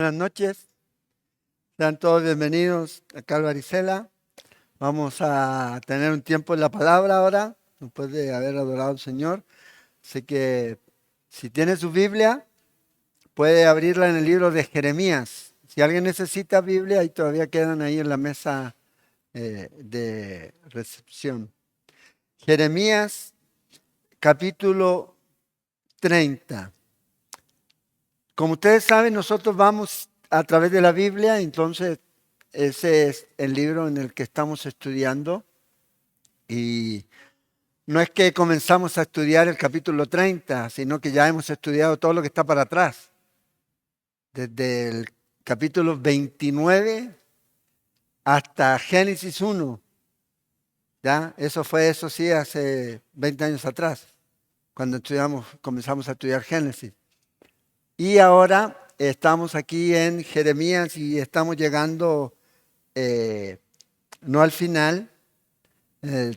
Buenas noches, sean todos bienvenidos acá al Varicela. Vamos a tener un tiempo en la palabra ahora, después de haber adorado al Señor. Así que si tiene su Biblia, puede abrirla en el libro de Jeremías. Si alguien necesita Biblia, ahí todavía quedan ahí en la mesa de recepción. Jeremías, capítulo 30. Como ustedes saben, nosotros vamos a través de la Biblia, entonces ese es el libro en el que estamos estudiando. Y no es que comenzamos a estudiar el capítulo 30, sino que ya hemos estudiado todo lo que está para atrás. Desde el capítulo 29 hasta Génesis 1. ¿Ya? Eso sí, hace 20 años atrás, cuando comenzamos a estudiar Génesis. Y ahora estamos aquí en Jeremías y estamos llegando no al final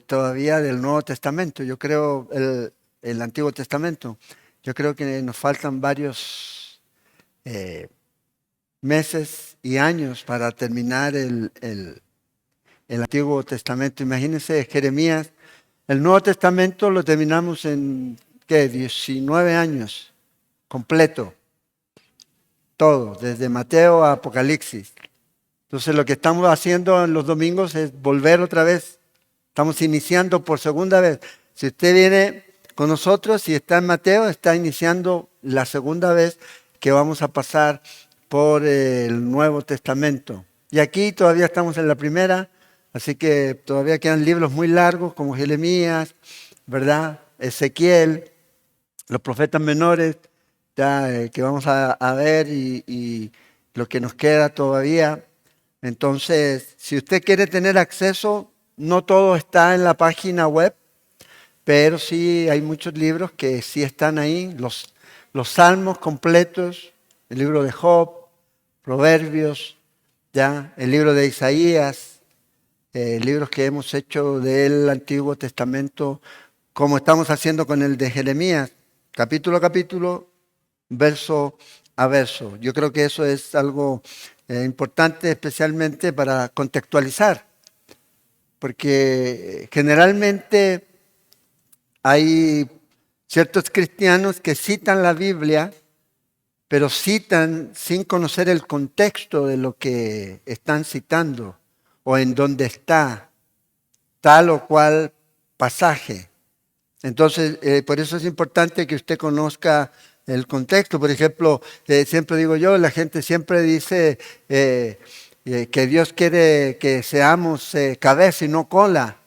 todavía del Nuevo Testamento. Yo creo el Antiguo Testamento. Yo creo que nos faltan varios meses y años para terminar el Antiguo Testamento. Imagínense, Jeremías, el Nuevo Testamento lo terminamos en, ¿qué? 19 años, completo. Todo, desde Mateo a Apocalipsis. Entonces lo que estamos haciendo en los domingos es volver otra vez. Estamos iniciando por segunda vez. Si usted viene con nosotros y está en Mateo, está iniciando la segunda vez que vamos a pasar por el Nuevo Testamento. Y aquí todavía estamos en la primera, así que todavía quedan libros muy largos como Jeremías, ¿verdad? Ezequiel, los profetas menores, ya, que vamos a ver y lo que nos queda todavía. Entonces, si usted quiere tener acceso, no todo está en la página web, pero sí hay muchos libros que sí están ahí, los salmos completos, el libro de Job, Proverbios, ya, el libro de Isaías, libros que hemos hecho del Antiguo Testamento, como estamos haciendo con el de Jeremías, capítulo a capítulo, verso a verso. Yo creo que eso es algo importante, especialmente para contextualizar, porque generalmente hay ciertos cristianos que citan la Biblia, pero citan sin conocer el contexto de lo que están citando o en dónde está tal o cual pasaje. Entonces, por eso es importante que usted conozca el contexto. Por ejemplo, siempre digo yo, la gente siempre dice que Dios quiere que seamos cabeza y no cola.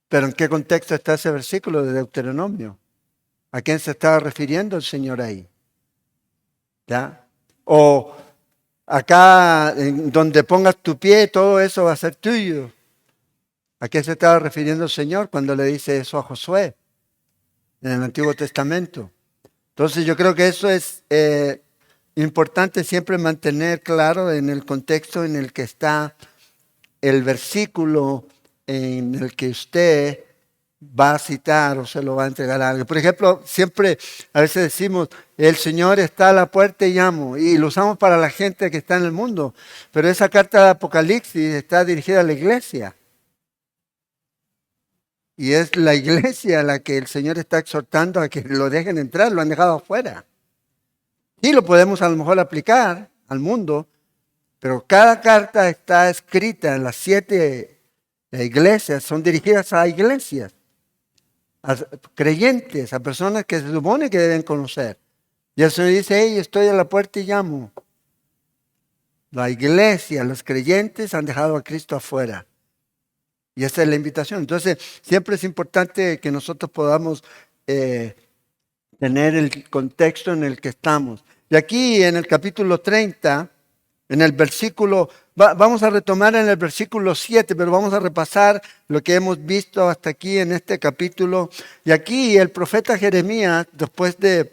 Pero ¿en qué contexto está ese versículo de Deuteronomio? ¿A quién se estaba refiriendo el Señor ahí? ¿Ya? O acá, en donde pongas tu pie, todo eso va a ser tuyo. ¿A qué se estaba refiriendo el Señor cuando le dice eso a Josué en el Antiguo Testamento? Entonces yo creo que eso es importante siempre mantener claro en el contexto en el que está el versículo en el que usted va a citar o se lo va a entregar a alguien. Por ejemplo, siempre a veces decimos, el Señor está a la puerta y llamo, y lo usamos para la gente que está en el mundo, pero esa carta de Apocalipsis está dirigida a la iglesia. Y es la iglesia a la que el Señor está exhortando a que lo dejen entrar, lo han dejado afuera. Y lo podemos a lo mejor aplicar al mundo, pero cada carta está escrita en las 7 iglesias, son dirigidas a iglesias, a creyentes, a personas que se supone que deben conocer. Y el Señor dice, hey, estoy a la puerta y llamo. La iglesia, los creyentes han dejado a Cristo afuera. Y esa es la invitación. Entonces, siempre es importante que nosotros podamos tener el contexto en el que estamos. Y aquí en el capítulo 30, en el versículo, vamos a retomar en el versículo 7, pero vamos a repasar lo que hemos visto hasta aquí en este capítulo. Y aquí el profeta Jeremías, después de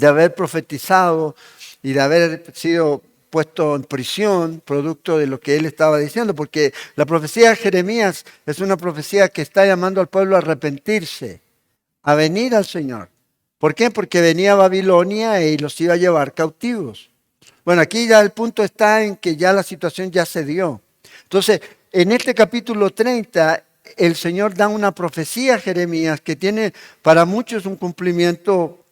haber profetizado y de haber sido puesto en prisión, producto de lo que él estaba diciendo, porque la profecía de Jeremías es una profecía que está llamando al pueblo a arrepentirse, a venir al Señor. ¿Por qué? Porque venía a Babilonia y los iba a llevar cautivos. Bueno, aquí ya el punto está en que ya la situación ya se dio. Entonces, en este capítulo 30, el Señor da una profecía a Jeremías que tiene para muchos un cumplimiento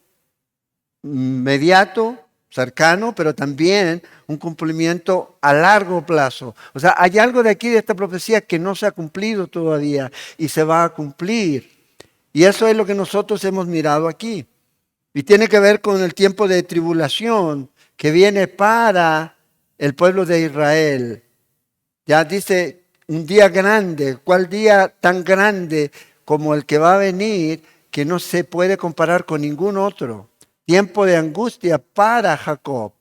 inmediato, cercano, pero también un cumplimiento a largo plazo. O sea, hay algo de aquí de esta profecía que no se ha cumplido todavía y se va a cumplir. Y eso es lo que nosotros hemos mirado aquí. Y tiene que ver con el tiempo de tribulación que viene para el pueblo de Israel. Ya dice un día grande. ¿Cuál día tan grande como el que va a venir que no se puede comparar con ningún otro? Tiempo de angustia para Jacob.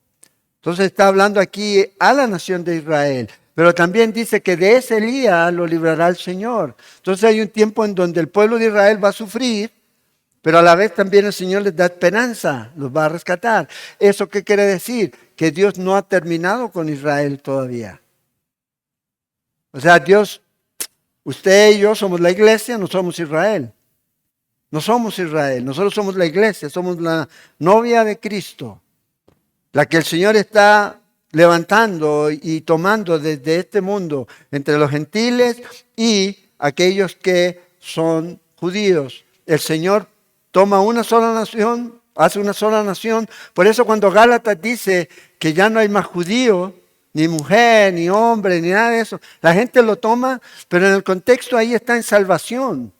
Entonces está hablando aquí a la nación de Israel. Pero también dice que de ese día lo librará el Señor. Entonces hay un tiempo en donde el pueblo de Israel va a sufrir, pero a la vez también el Señor les da esperanza, los va a rescatar. ¿Eso qué quiere decir? Que Dios no ha terminado con Israel todavía. O sea, Dios, usted y yo somos la iglesia, no somos Israel. No somos Israel, nosotros somos la iglesia, somos la novia de Cristo, la que el Señor está levantando y tomando desde este mundo entre los gentiles y aquellos que son judíos. El Señor toma una sola nación, hace una sola nación. Por eso cuando Gálatas dice que ya no hay más judío, ni mujer, ni hombre, ni nada de eso, la gente lo toma, pero en el contexto ahí está en salvación.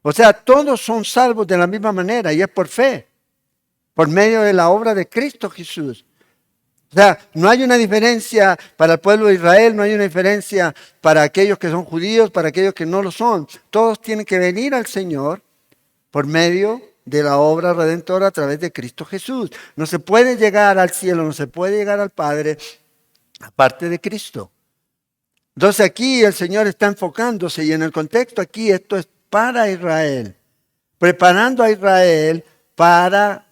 O sea, todos son salvos de la misma manera y es por fe, por medio de la obra de Cristo Jesús. O sea, no hay una diferencia para el pueblo de Israel, no hay una diferencia para aquellos que son judíos, para aquellos que no lo son. Todos tienen que venir al Señor por medio de la obra redentora a través de Cristo Jesús. No se puede llegar al cielo, no se puede llegar al Padre aparte de Cristo. Entonces aquí el Señor está enfocándose y en el contexto aquí esto es para Israel, preparando a Israel para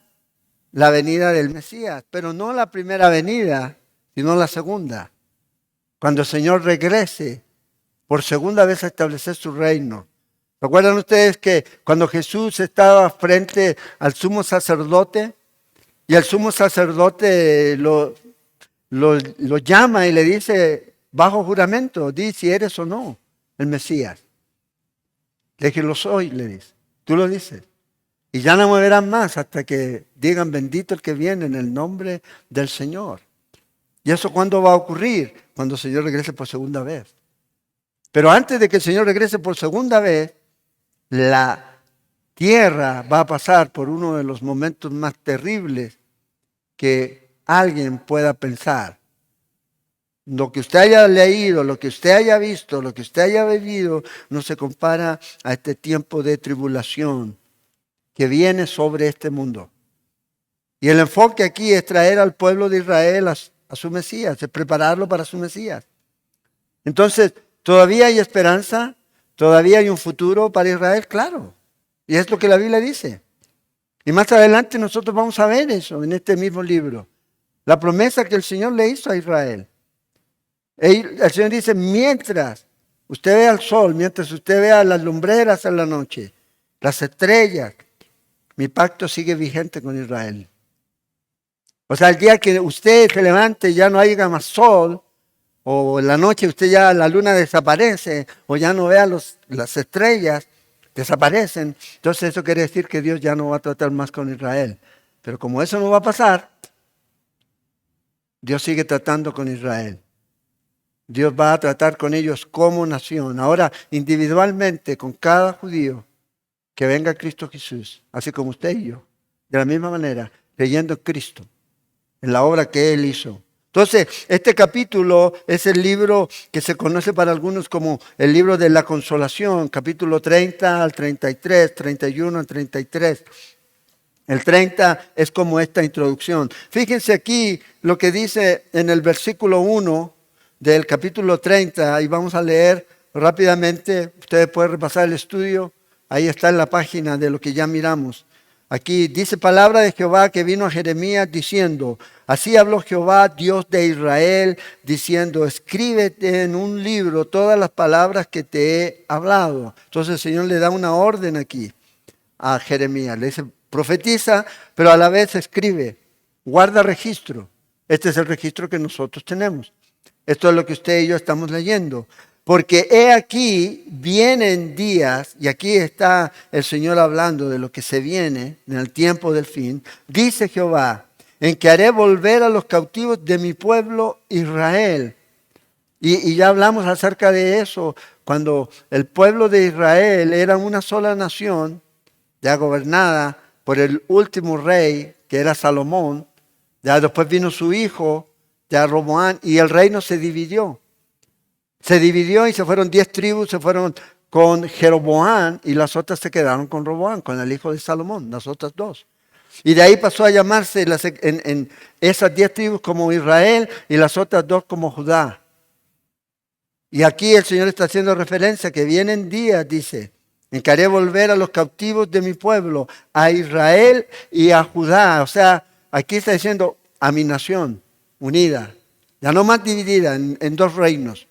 la venida del Mesías, pero no la primera venida, sino la segunda, cuando el Señor regrese por segunda vez a establecer su reino. ¿Recuerdan ustedes que cuando Jesús estaba frente al sumo sacerdote y el sumo sacerdote lo llama y le dice bajo juramento, di si eres o no el Mesías? Le dije, lo soy, le dice. Tú lo dices. Y ya no me verán más hasta que digan bendito el que viene en el nombre del Señor. ¿Y eso cuándo va a ocurrir? Cuando el Señor regrese por segunda vez. Pero antes de que el Señor regrese por segunda vez, la tierra va a pasar por uno de los momentos más terribles que alguien pueda pensar. Lo que usted haya leído, lo que usted haya visto, lo que usted haya vivido, no se compara a este tiempo de tribulación que viene sobre este mundo. Y el enfoque aquí es traer al pueblo de Israel a su Mesías, es prepararlo para su Mesías. Entonces, ¿todavía hay esperanza? ¿Todavía hay un futuro para Israel? Claro. Y es lo que la Biblia dice. Y más adelante nosotros vamos a ver eso en este mismo libro. La promesa que el Señor le hizo a Israel. El Señor dice, mientras usted vea el sol, mientras usted vea las lumbreras en la noche, las estrellas, mi pacto sigue vigente con Israel. O sea, el día que usted se levante y ya no haya más sol, o en la noche usted ya la luna desaparece, o ya no vea las estrellas, desaparecen. Entonces eso quiere decir que Dios ya no va a tratar más con Israel. Pero como eso no va a pasar, Dios sigue tratando con Israel. Dios va a tratar con ellos como nación. Ahora, individualmente, con cada judío que venga a Cristo Jesús, así como usted y yo, de la misma manera, creyendo en Cristo, en la obra que Él hizo. Entonces, este capítulo es el libro que se conoce para algunos como el libro de la consolación, capítulo 30 al 33, 31 al 33. El 30 es como esta introducción. Fíjense aquí lo que dice en el versículo 1 del capítulo 30, y vamos a leer rápidamente. Ustedes pueden repasar el estudio, ahí está en la página de lo que ya miramos. Aquí dice palabra de Jehová que vino a Jeremías diciendo, así habló Jehová, Dios de Israel, diciendo, escríbete en un libro todas las palabras que te he hablado. Entonces el Señor le da una orden aquí a Jeremías, le dice, profetiza, pero a la vez escribe, guarda registro. Este es el registro que nosotros tenemos. Esto es lo que usted y yo estamos leyendo. Porque he aquí, vienen días, y aquí está el Señor hablando de lo que se viene en el tiempo del fin. Dice Jehová, en que haré volver a los cautivos de mi pueblo Israel. Y ya hablamos acerca de eso, cuando el pueblo de Israel era una sola nación, ya gobernada por el último rey, que era Salomón. Ya después vino su hijo, ya Roboam, y el reino se dividió. Se dividió y se fueron 10 tribus, se fueron con Jeroboam y las otras se quedaron con Roboam, con el hijo de Salomón, las otras dos. Y de ahí pasó a llamarse en esas 10 tribus como Israel y las otras dos como Judá. Y aquí el Señor está haciendo referencia que vienen días, dice, en que haré volver a los cautivos de mi pueblo, a Israel y a Judá. O sea, aquí está diciendo a mi nación unida, ya no más dividida en dos reinos,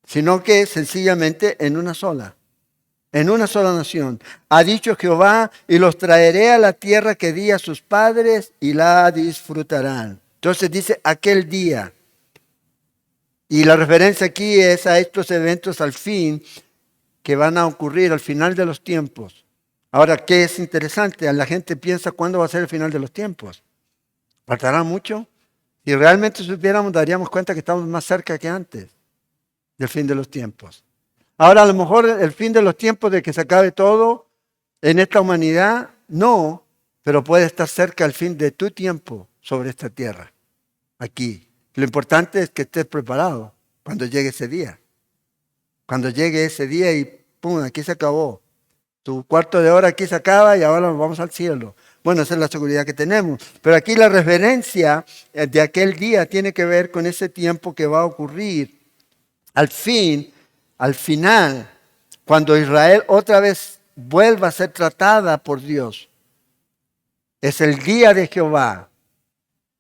sino que sencillamente en una sola nación. Ha dicho Jehová, y los traeré a la tierra que di a sus padres y la disfrutarán. Entonces dice aquel día. Y la referencia aquí es a estos eventos al fin que van a ocurrir al final de los tiempos. Ahora, ¿qué es interesante? La gente piensa cuándo va a ser el final de los tiempos. ¿Faltará mucho? Si realmente supiéramos, daríamos cuenta que estamos más cerca que antes del fin de los tiempos. Ahora, a lo mejor el fin de los tiempos de que se acabe todo en esta humanidad, no, pero puede estar cerca el fin de tu tiempo sobre esta tierra, aquí. Lo importante es que estés preparado cuando llegue ese día. Cuando llegue ese día y ¡pum! Aquí se acabó. Tu cuarto de hora aquí se acaba y ahora vamos al cielo. Bueno, esa es la seguridad que tenemos. Pero aquí la referencia de aquel día tiene que ver con ese tiempo que va a ocurrir. Al final, cuando Israel otra vez vuelva a ser tratada por Dios. Es el día de Jehová.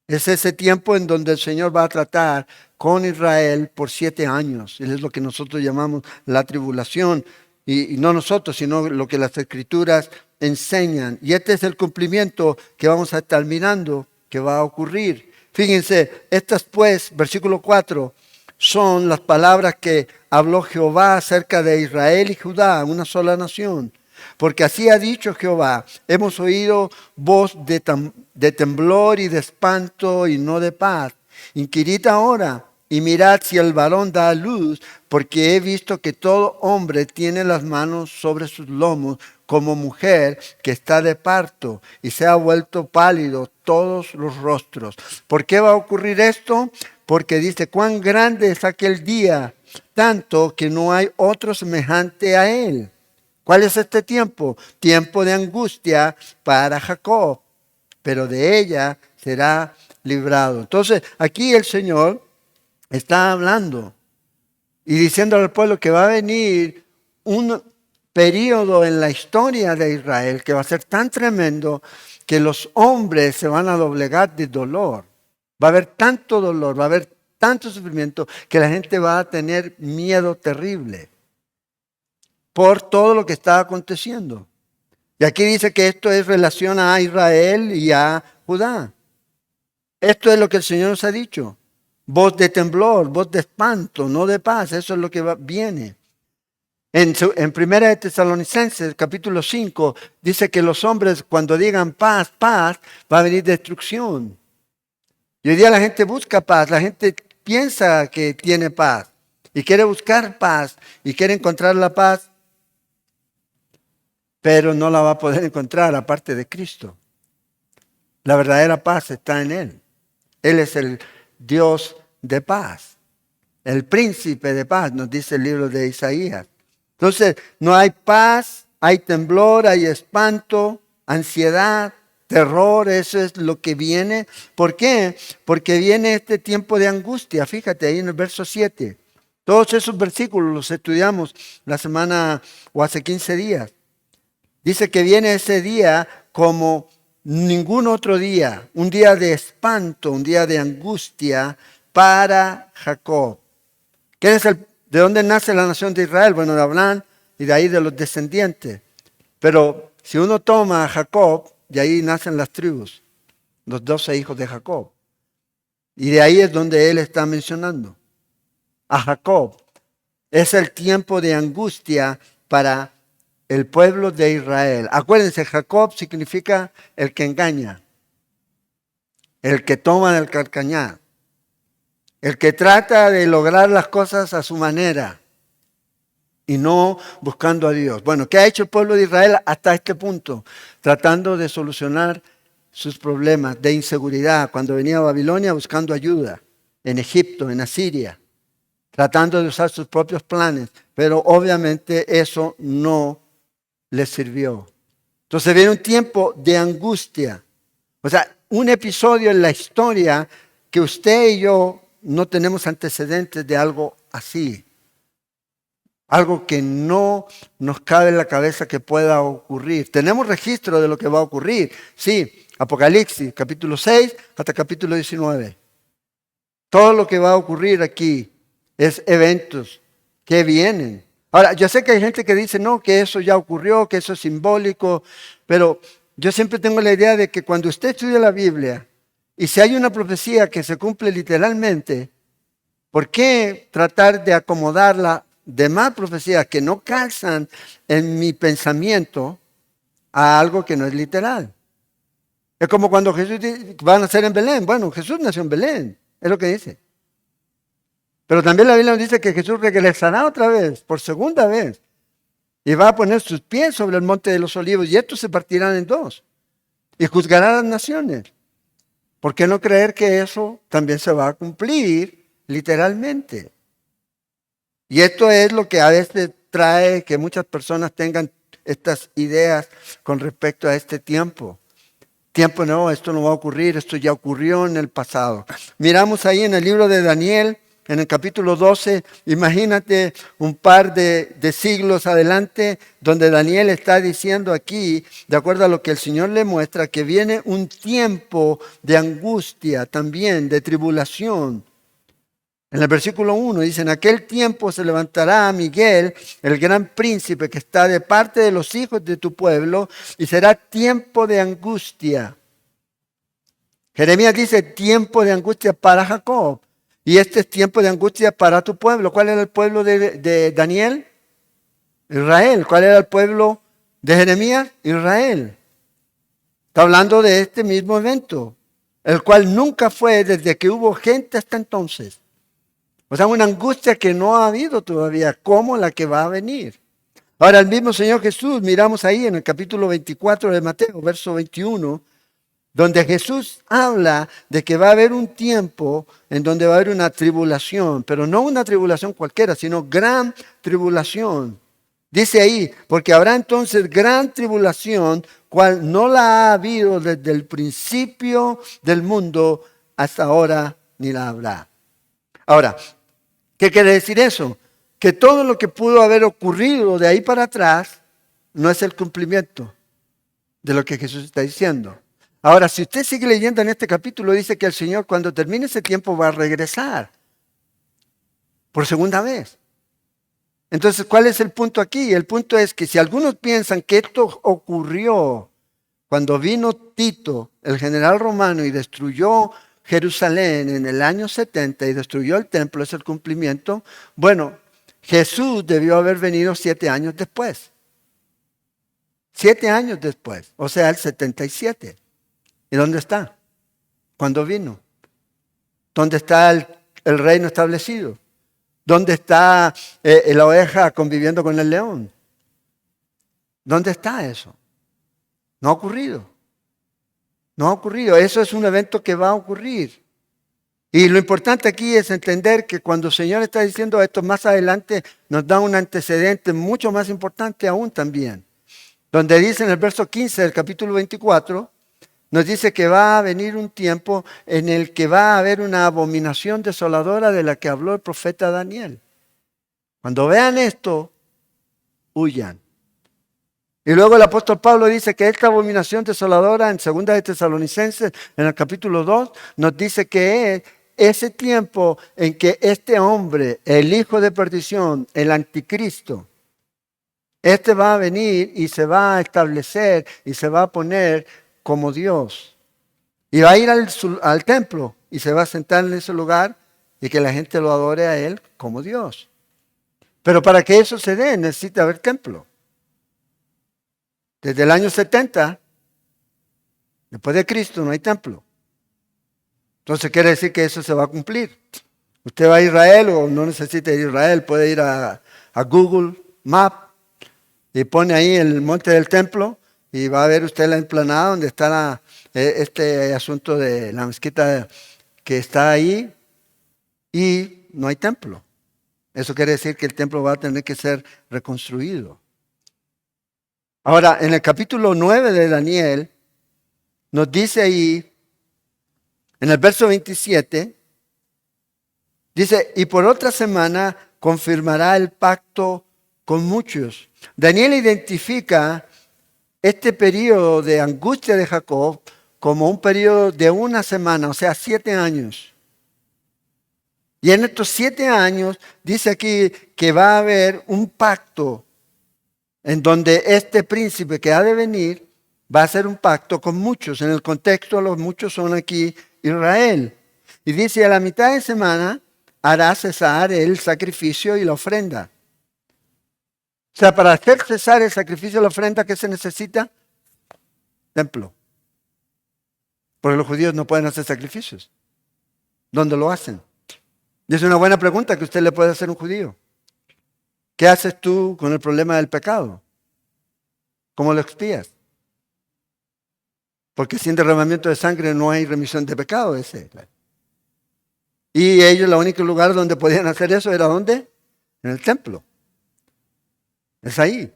Es ese tiempo en donde el Señor va a tratar con Israel por 7 años. Es lo que nosotros llamamos la tribulación. Y no nosotros, sino lo que las Escrituras enseñan. Y este es el cumplimiento que vamos a estar mirando, que va a ocurrir. Fíjense, estas pues, versículo 4, son las palabras que habló Jehová acerca de Israel y Judá, una sola nación. Porque así ha dicho Jehová, hemos oído voz de temblor y de espanto y no de paz. Inquirid ahora y mirad si el varón da a luz, porque he visto que todo hombre tiene las manos sobre sus lomos, como mujer que está de parto, y se ha vuelto pálido todos los rostros. ¿Por qué va a ocurrir esto? Porque dice, cuán grande es aquel día, tanto que no hay otro semejante a él. ¿Cuál es este tiempo? Tiempo de angustia para Jacob, pero de ella será librado. Entonces, aquí el Señor está hablando y diciendo al pueblo que va a venir un periodo en la historia de Israel que va a ser tan tremendo que los hombres se van a doblegar de dolor. Va a haber tanto dolor, va a haber tanto sufrimiento que la gente va a tener miedo terrible por todo lo que está aconteciendo. Y aquí dice que esto es relación a Israel y a Judá. Esto es lo que el Señor nos ha dicho. Voz de temblor, voz de espanto, no de paz. Eso es lo que viene. En 1 de Tesalonicenses, capítulo 5, dice que los hombres cuando digan paz, paz, va a venir destrucción. Y hoy día la gente busca paz, la gente piensa que tiene paz y quiere buscar paz y quiere encontrar la paz, pero no la va a poder encontrar aparte de Cristo. La verdadera paz está en Él. Él es el Dios de paz, el príncipe de paz, nos dice el libro de Isaías. Entonces, no hay paz, hay temblor, hay espanto, ansiedad, terror, eso es lo que viene. ¿Por qué? Porque viene este tiempo de angustia. Fíjate ahí en el verso 7. Todos esos versículos los estudiamos la semana o hace 15 días. Dice que viene ese día como ningún otro día, un día de espanto, un día de angustia para Jacob. ¿De dónde nace la nación de Israel? Bueno, de Abraham y de ahí de los descendientes. Pero si uno toma a Jacob, de ahí nacen las tribus, los 12 hijos de Jacob. Y de ahí es donde él está mencionando a Jacob. Es el tiempo de angustia para el pueblo de Israel. Acuérdense, Jacob significa el que engaña, el que toma del calcañar, el que trata de lograr las cosas a su manera y no buscando a Dios. Bueno, ¿qué ha hecho el pueblo de Israel hasta este punto? Tratando de solucionar sus problemas de inseguridad cuando venía a Babilonia buscando ayuda en Egipto, en Asiria, tratando de usar sus propios planes, pero obviamente eso no les sirvió. Entonces viene un tiempo de angustia. O sea, un episodio en la historia que usted y yo no tenemos antecedentes de algo así. Algo que no nos cabe en la cabeza que pueda ocurrir. Tenemos registro de lo que va a ocurrir. Sí, Apocalipsis, capítulo 6 hasta capítulo 19. Todo lo que va a ocurrir aquí es eventos que vienen. Ahora, yo sé que hay gente que dice, no, que eso ya ocurrió, que eso es simbólico, pero yo siempre tengo la idea de que cuando usted estudia la Biblia y si hay una profecía que se cumple literalmente, ¿por qué tratar de acomodar las demás profecías que no calzan en mi pensamiento a algo que no es literal? Es como cuando Jesús va a nacer en Belén. Bueno, Jesús nació en Belén, es lo que dice. Pero también la Biblia nos dice que Jesús regresará otra vez, por segunda vez, y va a poner sus pies sobre el monte de los olivos, y estos se partirán en dos, y juzgará a las naciones. ¿Por qué no creer que eso también se va a cumplir literalmente? Y esto es lo que a veces trae que muchas personas tengan estas ideas con respecto a este tiempo. Tiempo no, esto no va a ocurrir, esto ya ocurrió en el pasado. Miramos ahí en el libro de Daniel, en el capítulo 12, imagínate un par de siglos adelante, donde Daniel está diciendo aquí, de acuerdo a lo que el Señor le muestra, que viene un tiempo de angustia también, de tribulación. En el versículo 1 dice, en aquel tiempo se levantará Miguel, el gran príncipe que está de parte de los hijos de tu pueblo, y será tiempo de angustia. Jeremías dice, tiempo de angustia para Jacob. Y este es tiempo de angustia para tu pueblo. ¿Cuál era el pueblo de Daniel? Israel. ¿Cuál era el pueblo de Jeremías? Israel. Está hablando de este mismo evento, el cual nunca fue desde que hubo gente hasta entonces. O sea, una angustia que no ha habido todavía, como la que va a venir. Ahora, el mismo Señor Jesús, miramos ahí en el capítulo 24 de Mateo, verso 21, donde Jesús habla de que va a haber un tiempo en donde va a haber una tribulación, pero no una tribulación cualquiera, sino gran tribulación. Dice ahí, porque habrá entonces gran tribulación, cual no la ha habido desde el principio del mundo hasta ahora, ni la habrá. Ahora, ¿qué quiere decir eso? Que todo lo que pudo haber ocurrido de ahí para atrás no es el cumplimiento de lo que Jesús está diciendo. Ahora, si usted sigue leyendo en este capítulo, dice que el Señor cuando termine ese tiempo va a regresar por segunda vez. Entonces, ¿cuál es el punto aquí? El punto es que si algunos piensan que esto ocurrió cuando vino Tito, el general romano, y destruyó Jerusalén en el año 70 y destruyó el templo, es el cumplimiento. Bueno, Jesús debió haber venido 7 años después. 7 años después, o sea, el 77. ¿Y dónde está? ¿Cuándo vino? ¿Dónde está el reino establecido? ¿Dónde está la oveja conviviendo con el león? ¿Dónde está eso? No ha ocurrido. No ha ocurrido. Eso es un evento que va a ocurrir. Y lo importante aquí es entender que cuando el Señor está diciendo esto, más adelante nos da un antecedente mucho más importante aún también. Donde dice en el verso 15 del capítulo 24, nos dice que va a venir un tiempo en el que va a haber una abominación desoladora de la que habló el profeta Daniel. Cuando vean esto, huyan. Y luego el apóstol Pablo dice que esta abominación desoladora en 2 de Tesalonicenses, en el capítulo 2, nos dice que es ese tiempo en que este hombre, el hijo de perdición, el anticristo, este va a venir y se va a establecer y se va a poner como Dios. Y va a ir al templo y se va a sentar en ese lugar y que la gente lo adore a Él como Dios. Pero para que eso se dé, necesita haber templo. Desde el año 70, después de Cristo, no hay templo. Entonces quiere decir que eso se va a cumplir. Usted va a Israel o no necesita ir a Israel, puede ir a Google Maps y pone ahí el monte del templo y va a ver usted la explanada donde está este asunto de la mezquita que está ahí y no hay templo. Eso quiere decir que el templo va a tener que ser reconstruido. Ahora, en el capítulo 9 de Daniel, nos dice ahí, en el verso 27, dice, y por otra semana confirmará el pacto con muchos. Daniel identifica este periodo de angustia de Jacob como un periodo de una semana, o sea, 7 años. Y en estos 7 años dice aquí que va a haber un pacto en donde este príncipe que ha de venir va a hacer un pacto con muchos. En el contexto, los muchos son aquí Israel. Y dice, a la mitad de semana hará cesar el sacrificio y la ofrenda. O sea, para hacer cesar el sacrificio y la ofrenda, ¿qué se necesita? Templo. Porque los judíos no pueden hacer sacrificios. ¿Dónde lo hacen? Y es una buena pregunta que usted le puede hacer a un judío. ¿Qué haces tú con el problema del pecado? ¿Cómo lo expías? Porque sin derramamiento de sangre no hay remisión de pecado. Y ellos, el único lugar donde podían hacer eso era ¿dónde? En el templo. Es ahí.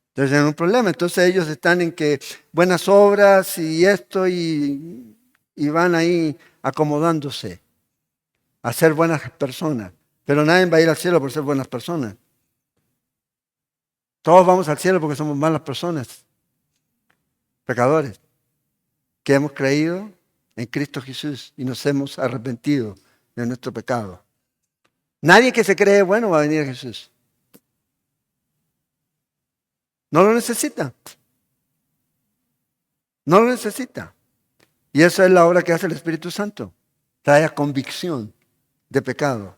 Entonces hay un problema. Entonces ellos están en que buenas obras y esto y van ahí acomodándose a ser buenas personas. Pero nadie va a ir al cielo por ser buenas personas. Todos vamos al cielo porque somos malas personas, pecadores, que hemos creído en Cristo Jesús y nos hemos arrepentido de nuestro pecado. Nadie que se cree bueno va a venir a Jesús. No lo necesita. No lo necesita. Y esa es la obra que hace el Espíritu Santo. Trae convicción de pecado.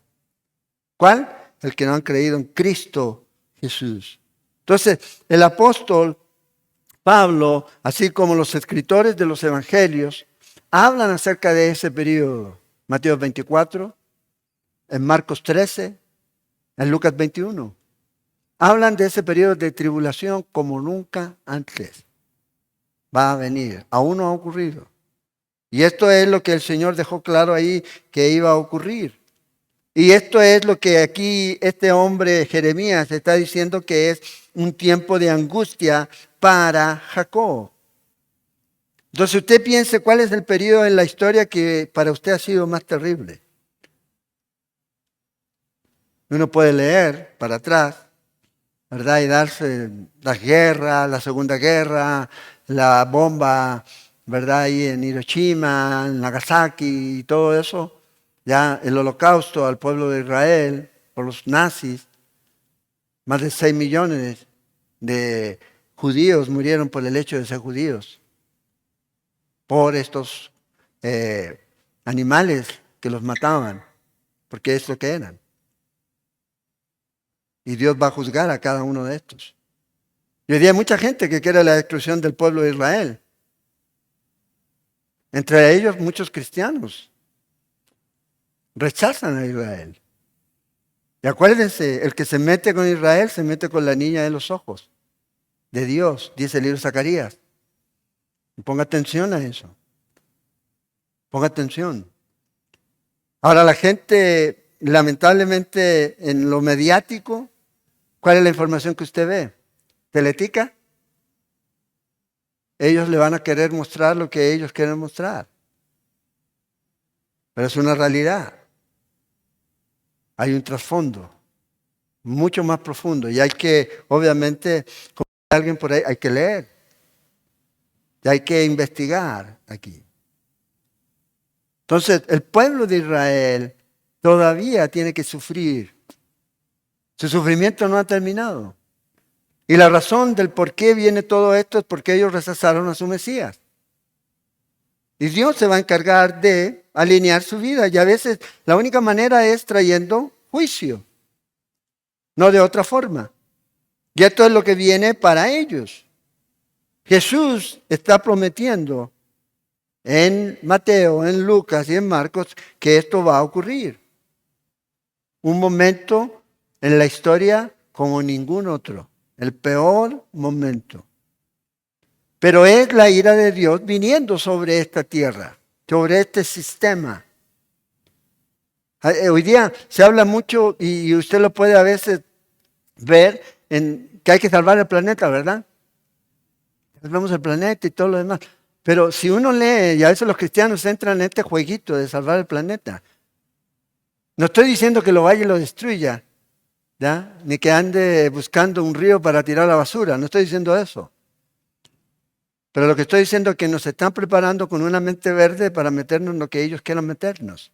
¿Cuál? El que no han creído en Cristo Jesús. Entonces, el apóstol Pablo, así como los escritores de los evangelios, hablan acerca de ese periodo. Mateo 24, en Marcos 13, en Lucas 21. Hablan de ese periodo de tribulación como nunca antes. Va a venir, aún no ha ocurrido. Y esto es lo que el Señor dejó claro ahí que iba a ocurrir. Y esto es lo que aquí este hombre Jeremías está diciendo que es un tiempo de angustia para Jacob. Entonces usted piense cuál es el periodo en la historia que para usted ha sido más terrible. Uno puede leer para atrás, ¿verdad? Y darse las guerras, la Segunda Guerra, la bomba, ¿verdad? Ahí en Hiroshima, en Nagasaki y todo eso. Ya el holocausto al pueblo de Israel por los nazis. Más de 6 millones de judíos murieron por el hecho de ser judíos. Por estos animales que los mataban. Porque es lo que eran. Y Dios va a juzgar a cada uno de estos. Y hoy día hay mucha gente que quiere la destrucción del pueblo de Israel. Entre ellos muchos cristianos. Rechazan a Israel. Y acuérdense, el que se mete con Israel se mete con la niña de los ojos. De Dios, dice el libro de Zacarías. Y ponga atención a eso. Ponga atención. Ahora la gente, lamentablemente, en lo mediático, ¿cuál es la información que usted ve? ¿Teletica? Ellos le van a querer mostrar lo que ellos quieren mostrar. Pero es una realidad. Hay un trasfondo mucho más profundo y hay que, obviamente, como alguien por ahí, hay que leer. Y hay que investigar aquí. Entonces, el pueblo de Israel todavía tiene que sufrir. Su sufrimiento no ha terminado. Y la razón del por qué viene todo esto es porque ellos rechazaron a su Mesías. Y Dios se va a encargar de alinear su vida. Y a veces la única manera es trayendo juicio, no de otra forma. Y esto es lo que viene para ellos. Jesús está prometiendo en Mateo, en Lucas y en Marcos que esto va a ocurrir. Un momento en la historia como ningún otro. El peor momento. Pero es la ira de Dios viniendo sobre esta tierra, sobre este sistema. Hoy día se habla mucho y usted lo puede a veces ver en que hay que salvar el planeta, ¿verdad? Salvamos el planeta y todo lo demás. Pero si uno lee, y a veces los cristianos entran en este jueguito de salvar el planeta, no estoy diciendo que lo vaya y lo destruya, ¿ya? Ni que ande buscando un río para tirar la basura, no estoy diciendo eso. Pero lo que estoy diciendo es que nos están preparando con una mente verde para meternos en lo que ellos quieran meternos.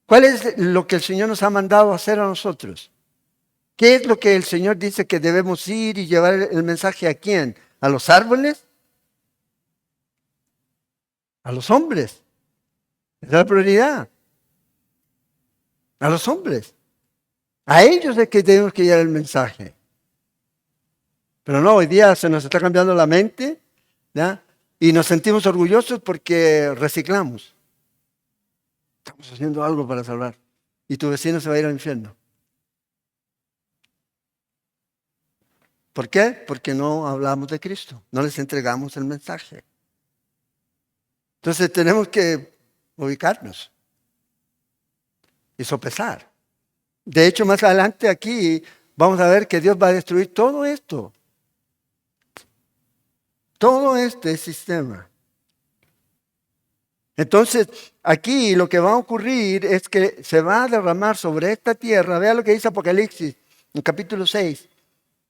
¿Cuál es lo que el Señor nos ha mandado a hacer a nosotros? ¿Qué es lo que el Señor dice que debemos ir y llevar el mensaje a quién? ¿A los árboles? ¿A los hombres? Esa es la prioridad. A los hombres. A ellos es que tenemos que llevar el mensaje. Pero no, hoy día se nos está cambiando la mente, ¿ya? Y nos sentimos orgullosos porque reciclamos. Estamos haciendo algo para salvar. Y tu vecino se va a ir al infierno. ¿Por qué? Porque no hablamos de Cristo. No les entregamos el mensaje. Entonces tenemos que ubicarnos y sopesar. De hecho, más adelante aquí vamos a ver que Dios va a destruir todo esto. Todo este sistema. Entonces, aquí lo que va a ocurrir es que se va a derramar sobre esta tierra. Vea lo que dice Apocalipsis, en capítulo 6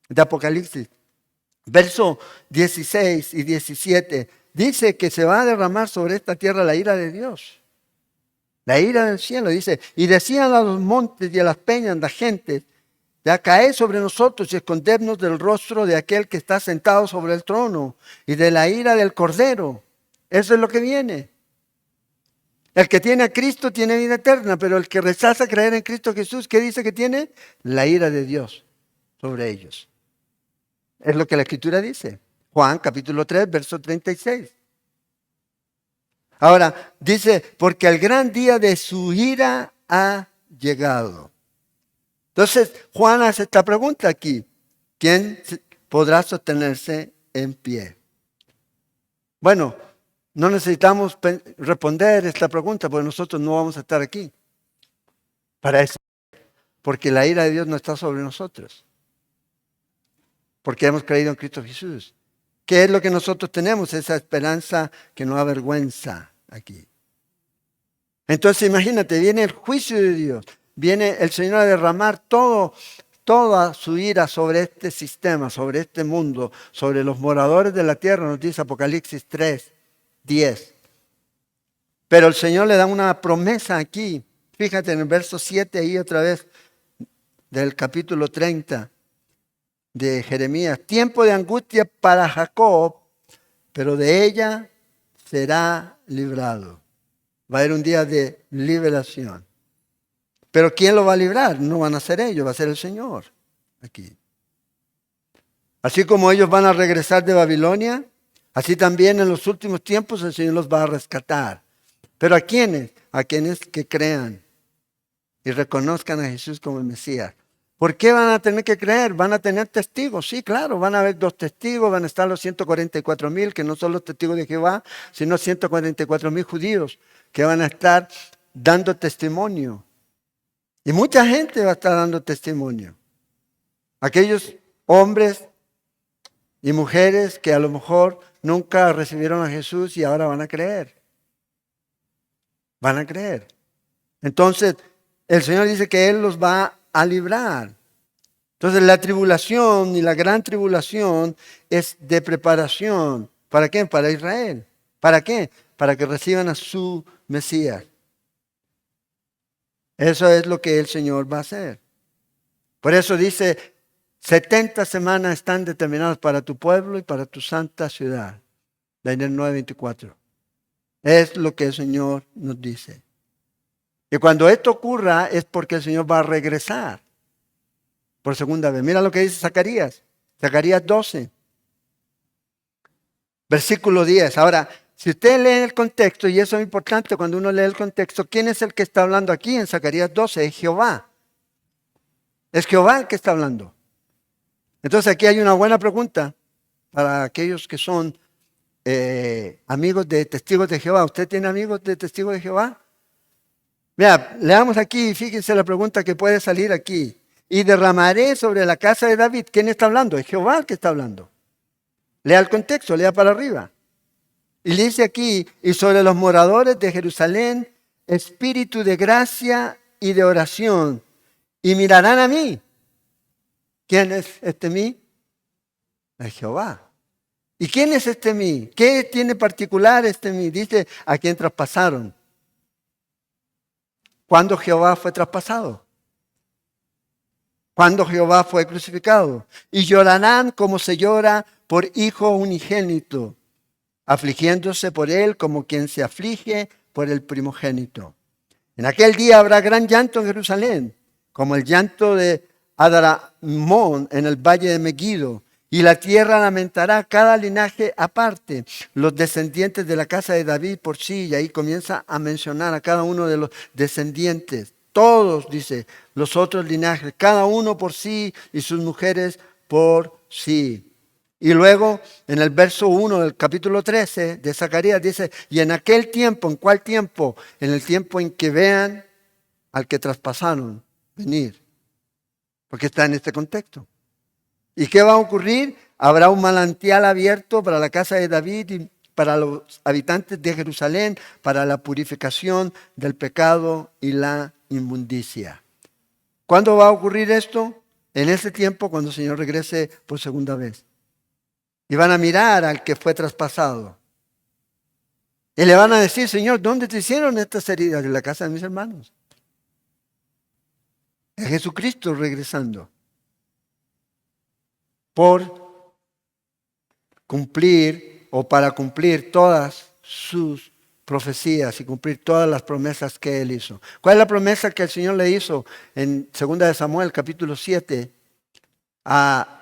de Apocalipsis, verso 16 y 17. Dice que se va a derramar sobre esta tierra la ira de Dios. La ira del cielo, dice. Y decían a los montes y a las peñas, la gente, ya caed sobre nosotros y escondernos del rostro de aquel que está sentado sobre el trono y de la ira del Cordero. Eso es lo que viene. El que tiene a Cristo tiene vida eterna, pero el que rechaza creer en Cristo Jesús, ¿qué dice que tiene? La ira de Dios sobre ellos. Es lo que la Escritura dice. Juan capítulo 3, verso 36. Ahora, dice, porque el gran día de su ira ha llegado. Entonces, Juan hace esta pregunta aquí. ¿Quién podrá sostenerse en pie? Bueno, no necesitamos responder esta pregunta porque nosotros no vamos a estar aquí para eso. Porque la ira de Dios no está sobre nosotros. Porque hemos creído en Cristo Jesús. ¿Qué es lo que nosotros tenemos? Esa esperanza que no avergüenza aquí. Entonces imagínate, viene el juicio de Dios. Viene el Señor a derramar toda su ira sobre este sistema, sobre este mundo, sobre los moradores de la tierra, nos dice Apocalipsis 3, 10. Pero el Señor le da una promesa aquí. Fíjate en el verso 7 ahí otra vez del capítulo 30 de Jeremías. Tiempo de angustia para Jacob, pero de ella será librado. Va a haber un día de liberación. Pero ¿quién lo va a librar? No van a ser ellos, va a ser el Señor aquí. Así como ellos van a regresar de Babilonia, así también en los últimos tiempos el Señor los va a rescatar. ¿Pero a quiénes? A quienes que crean y reconozcan a Jesús como el Mesías. ¿Por qué van a tener que creer? Van a tener testigos. Sí, claro, van a haber 2 testigos, van a estar los 144,000, que no son los testigos de Jehová, sino 144,000 judíos que van a estar dando testimonio. Y mucha gente va a estar dando testimonio. Aquellos hombres y mujeres que a lo mejor nunca recibieron a Jesús y ahora van a creer. Van a creer. Entonces, el Señor dice que Él los va a librar. Entonces, la tribulación y la gran tribulación es de preparación. ¿Para qué? Para Israel. ¿Para qué? Para que reciban a su Mesías. Eso es lo que el Señor va a hacer. Por eso dice, 70 semanas están determinadas para tu pueblo y para tu santa ciudad. Daniel 9:24. Es lo que el Señor nos dice. Y cuando esto ocurra es porque el Señor va a regresar por segunda vez. Mira lo que dice Zacarías. Zacarías 12, versículo 10. Ahora, si usted lee el contexto, y eso es importante cuando uno lee el contexto, ¿quién es el que está hablando aquí en Zacarías 12? Es Jehová. Es Jehová el que está hablando. Entonces aquí hay una buena pregunta para aquellos que son amigos de testigos de Jehová. ¿Usted tiene amigos de testigos de Jehová? Mira, leamos aquí, fíjense la pregunta que puede salir aquí. Y derramaré sobre la casa de David. ¿Quién está hablando? Es Jehová el que está hablando. Lea el contexto, lea para arriba. Y dice aquí, y sobre los moradores de Jerusalén, espíritu de gracia y de oración. Y mirarán a mí. ¿Quién es este mí? Es Jehová. ¿Y quién es este mí? ¿Qué tiene particular este mí? Dice, a quien traspasaron. ¿Cuándo Jehová fue traspasado? ¿Cuándo Jehová fue crucificado? Y llorarán como se llora por hijo unigénito, afligiéndose por él como quien se aflige por el primogénito. En aquel día habrá gran llanto en Jerusalén, como el llanto de Adramón en el valle de Megiddo, y la tierra lamentará cada linaje aparte, los descendientes de la casa de David por sí, y ahí comienza a mencionar a cada uno de los descendientes. Todos, dice, los otros linajes, cada uno por sí y sus mujeres por sí. Y luego, en el verso 1 del capítulo 13 de Zacarías dice, y en aquel tiempo, ¿en cuál tiempo? En el tiempo en que vean al que traspasaron venir. Porque está en este contexto. ¿Y qué va a ocurrir? Habrá un manantial abierto para la casa de David y para los habitantes de Jerusalén, para la purificación del pecado y la inmundicia. ¿Cuándo va a ocurrir esto? En ese tiempo, cuando el Señor regrese por segunda vez. Y van a mirar al que fue traspasado. Y le van a decir, Señor, ¿dónde te hicieron estas heridas? En la casa de mis hermanos. Es Jesucristo regresando. Por cumplir o para cumplir todas sus profecías y cumplir todas las promesas que Él hizo. ¿Cuál es la promesa que el Señor le hizo en 2 de Samuel, capítulo 7, al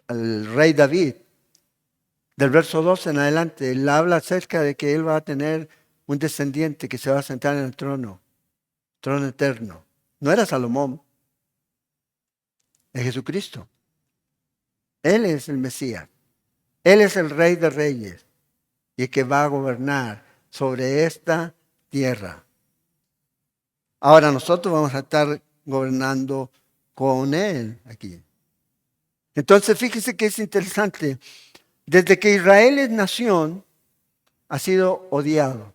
rey David? Del verso 12 en adelante, Él habla acerca de que Él va a tener un descendiente que se va a sentar en el trono eterno. No era Salomón, es Jesucristo. Él es el Mesías. Él es el Rey de Reyes y que va a gobernar sobre esta tierra. Ahora nosotros vamos a estar gobernando con Él aquí. Entonces fíjese que es interesante. Desde que Israel es nación, ha sido odiado.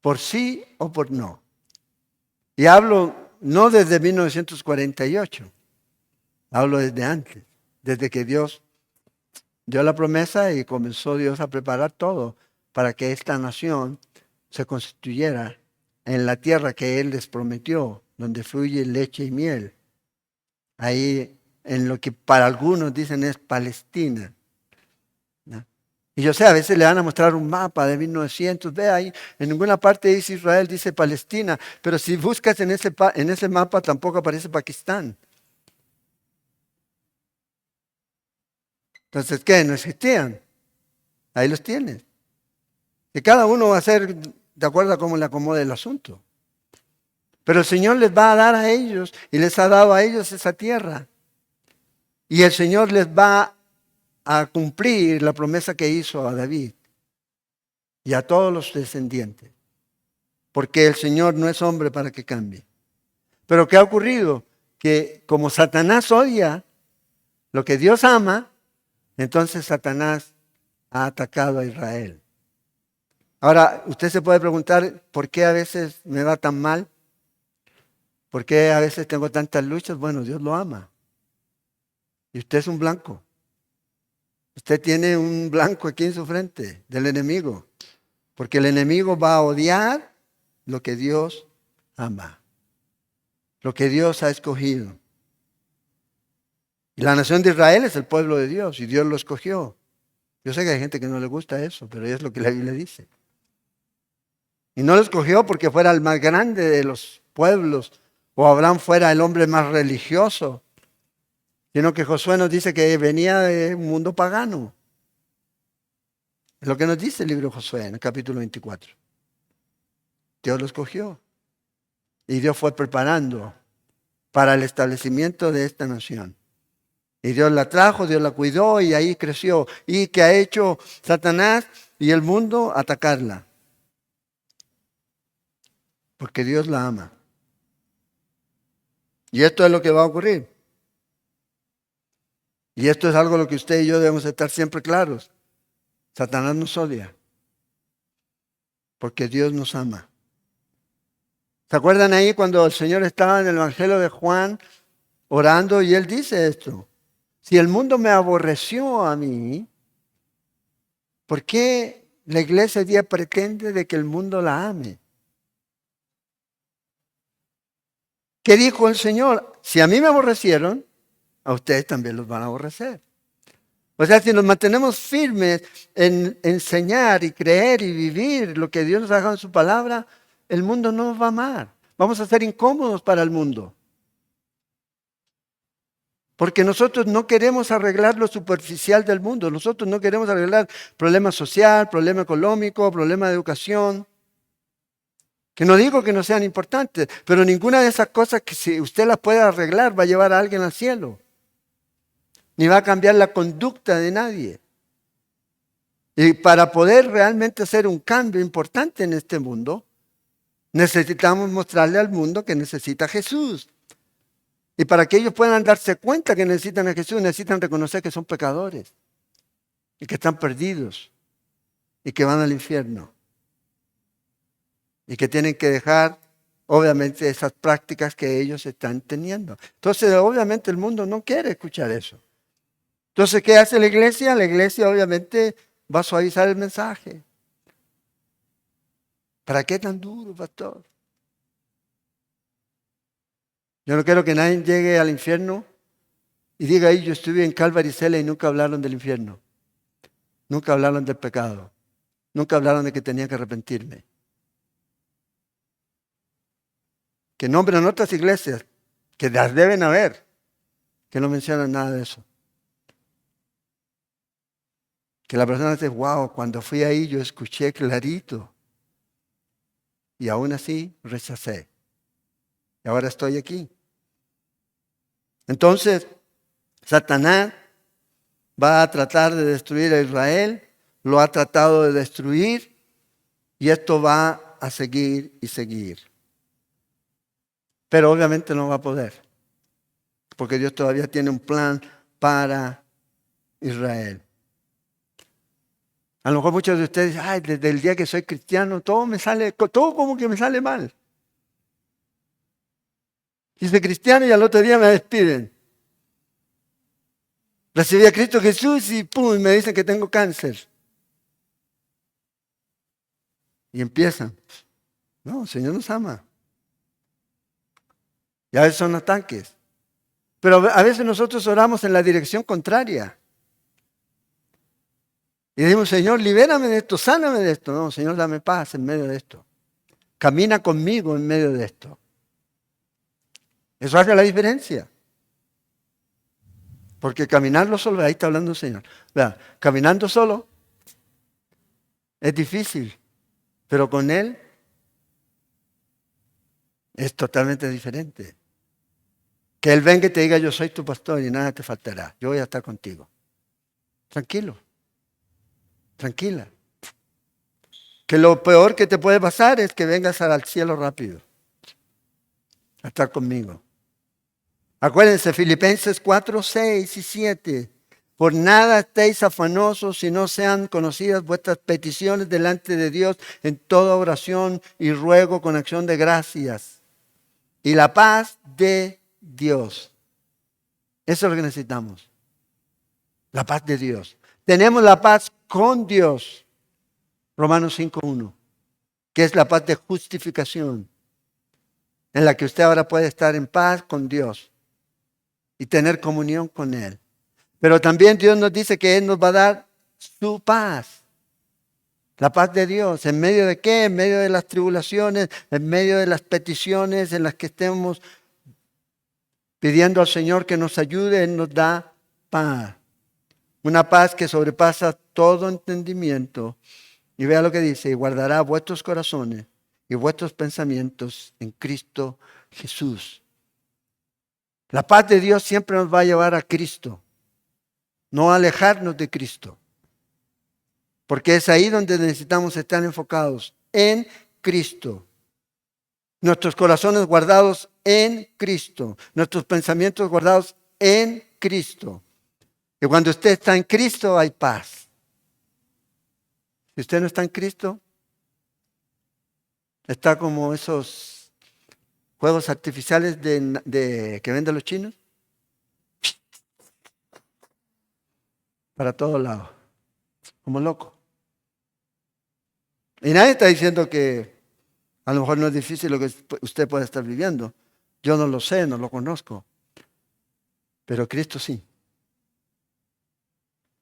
Por sí o por no. Y hablo no desde 1948. Hablo desde antes. Desde que Dios dio la promesa y comenzó Dios a preparar todo para que esta nación se constituyera en la tierra que Él les prometió, donde fluye leche y miel. Ahí en lo que para algunos dicen es Palestina. ¿No? Y yo sé, a veces le van a mostrar un mapa de 1900, ve ahí, en ninguna parte dice Israel, dice Palestina, pero si buscas en ese mapa tampoco aparece Pakistán. Entonces, ¿qué? ¿No existían? Ahí los tienes. Y cada uno va a hacer de acuerdo a cómo le acomode el asunto. Pero el Señor les va a dar a ellos y les ha dado a ellos esa tierra. Y el Señor les va a cumplir la promesa que hizo a David y a todos los descendientes. Porque el Señor no es hombre para que cambie. Pero ¿qué ha ocurrido? Que como Satanás odia lo que Dios ama, entonces Satanás ha atacado a Israel. Ahora, usted se puede preguntar, ¿por qué a veces me va tan mal? ¿Por qué a veces tengo tantas luchas? Bueno, Dios lo ama. Y usted es un blanco. Usted tiene un blanco aquí en su frente del enemigo. Porque el enemigo va a odiar lo que Dios ama. Lo que Dios ha escogido. Y la nación de Israel es el pueblo de Dios y Dios lo escogió. Yo sé que hay gente que no le gusta eso, pero es lo que la Biblia dice. Y no lo escogió porque fuera el más grande de los pueblos o Abraham fuera el hombre más religioso, sino que Josué nos dice que venía de un mundo pagano. Es lo que nos dice el libro de Josué en el capítulo 24. Dios lo escogió y Dios fue preparando para el establecimiento de esta nación. Y Dios la trajo, Dios la cuidó y ahí creció. ¿Y qué ha hecho Satanás y el mundo? Atacarla. Porque Dios la ama. Y esto es lo que va a ocurrir. Y esto es algo lo que usted y yo debemos estar siempre claros. Satanás nos odia. Porque Dios nos ama. ¿Se acuerdan ahí cuando el Señor estaba en el Evangelio de Juan orando y Él dice esto? Si el mundo me aborreció a mí, ¿por qué la iglesia hoy día pretende de que el mundo la ame? ¿Qué dijo el Señor? Si a mí me aborrecieron, a ustedes también los van a aborrecer. O sea, si nos mantenemos firmes en enseñar y creer y vivir lo que Dios nos ha dejado en su palabra, el mundo no nos va a amar. Vamos a ser incómodos para el mundo. Porque nosotros no queremos arreglar lo superficial del mundo. Nosotros no queremos arreglar problema social, problema económico, problema de educación. Que no digo que no sean importantes, pero ninguna de esas cosas que si usted las puede arreglar va a llevar a alguien al cielo. Ni va a cambiar la conducta de nadie. Y para poder realmente hacer un cambio importante en este mundo, necesitamos mostrarle al mundo que necesita a Jesús. Y para que ellos puedan darse cuenta que necesitan a Jesús, necesitan reconocer que son pecadores y que están perdidos y que van al infierno. Y que tienen que dejar, obviamente, esas prácticas que ellos están teniendo. Entonces, obviamente, el mundo no quiere escuchar eso. Entonces, ¿qué hace la iglesia? La iglesia, obviamente, va a suavizar el mensaje. ¿Para qué tan duro, pastor? Yo no quiero que nadie llegue al infierno y diga, yo estuve en Calvary Cela y nunca hablaron del infierno. Nunca hablaron del pecado. Nunca hablaron de que tenía que arrepentirme. Que nombran otras iglesias, que las deben haber, que no mencionan nada de eso. Que la persona dice, wow, cuando fui ahí yo escuché clarito. Y aún así rechacé. Y ahora estoy aquí. Entonces, Satanás va a tratar de destruir a Israel, lo ha tratado de destruir, y esto va a seguir y seguir. Pero obviamente no va a poder, porque Dios todavía tiene un plan para Israel. A lo mejor muchos de ustedes dicen, ay, desde el día que soy cristiano, todo como que me sale mal. Y soy cristiano y al otro día me despiden. Recibí a Cristo Jesús y pum, me dicen que tengo cáncer. Y empiezan. No, el Señor nos ama. Y a veces son ataques. Pero a veces nosotros oramos en la dirección contraria. Y decimos, Señor, libérame de esto, sáname de esto. No, Señor, dame paz en medio de esto. Camina conmigo en medio de esto. Eso hace la diferencia. Porque caminarlo solo, ahí está hablando el Señor. Vea, caminando solo es difícil, pero con Él es totalmente diferente. Que Él venga y te diga, yo soy tu pastor y nada te faltará. Yo voy a estar contigo. Tranquilo. Tranquila. Que lo peor que te puede pasar es que vengas al cielo rápido. A estar conmigo. Acuérdense, Filipenses 4, 6 y 7. Por nada estéis afanosos si no sean conocidas vuestras peticiones delante de Dios en toda oración y ruego con acción de gracias. Y la paz de Dios. Eso es lo que necesitamos. La paz de Dios. Tenemos la paz con Dios. Romanos 5:1. Que es la paz de justificación. En la que usted ahora puede estar en paz con Dios. Y tener comunión con Él. Pero también Dios nos dice que Él nos va a dar su paz. La paz de Dios. ¿En medio de qué? En medio de las tribulaciones, en medio de las peticiones en las que estemos pidiendo al Señor que nos ayude, Él nos da paz. Una paz que sobrepasa todo entendimiento. Y vea lo que dice, y guardará vuestros corazones y vuestros pensamientos en Cristo Jesús. La paz de Dios siempre nos va a llevar a Cristo, no a alejarnos de Cristo. Porque es ahí donde necesitamos estar enfocados, en Cristo. Nuestros corazones guardados en Cristo, nuestros pensamientos guardados en Cristo. Y cuando usted está en Cristo hay paz. Si usted no está en Cristo, está como esos juegos artificiales que venden los chinos. Para todos lados. Como loco. Y nadie está diciendo que a lo mejor no es difícil lo que usted puede estar viviendo. Yo no lo sé, no lo conozco. Pero Cristo sí.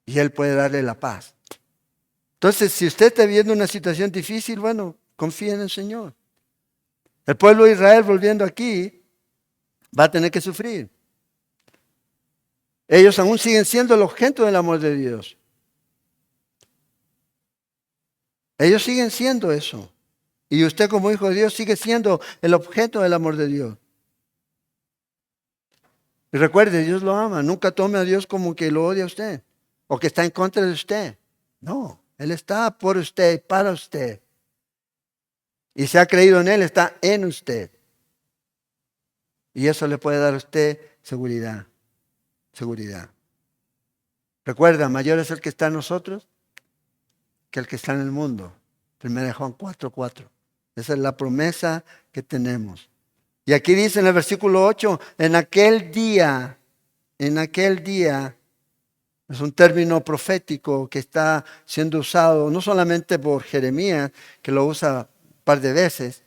Y Él puede darle la paz. Entonces, si usted está viviendo una situación difícil, bueno, confíe en el Señor. El pueblo de Israel, volviendo aquí, va a tener que sufrir. Ellos aún siguen siendo el objeto del amor de Dios. Ellos siguen siendo eso. Y usted como hijo de Dios sigue siendo el objeto del amor de Dios. Y recuerde, Dios lo ama. Nunca tome a Dios como que lo odia a usted o que está en contra de usted. No, Él está por usted, para usted. Y si ha creído en Él, está en usted. Y eso le puede dar a usted seguridad. Seguridad. Recuerda, mayor es el que está en nosotros que el que está en el mundo. 1 Juan 4:4. Esa es la promesa que tenemos. Y aquí dice en el versículo 8, en aquel día, es un término profético que está siendo usado no solamente por Jeremías, que lo usa un par de veces,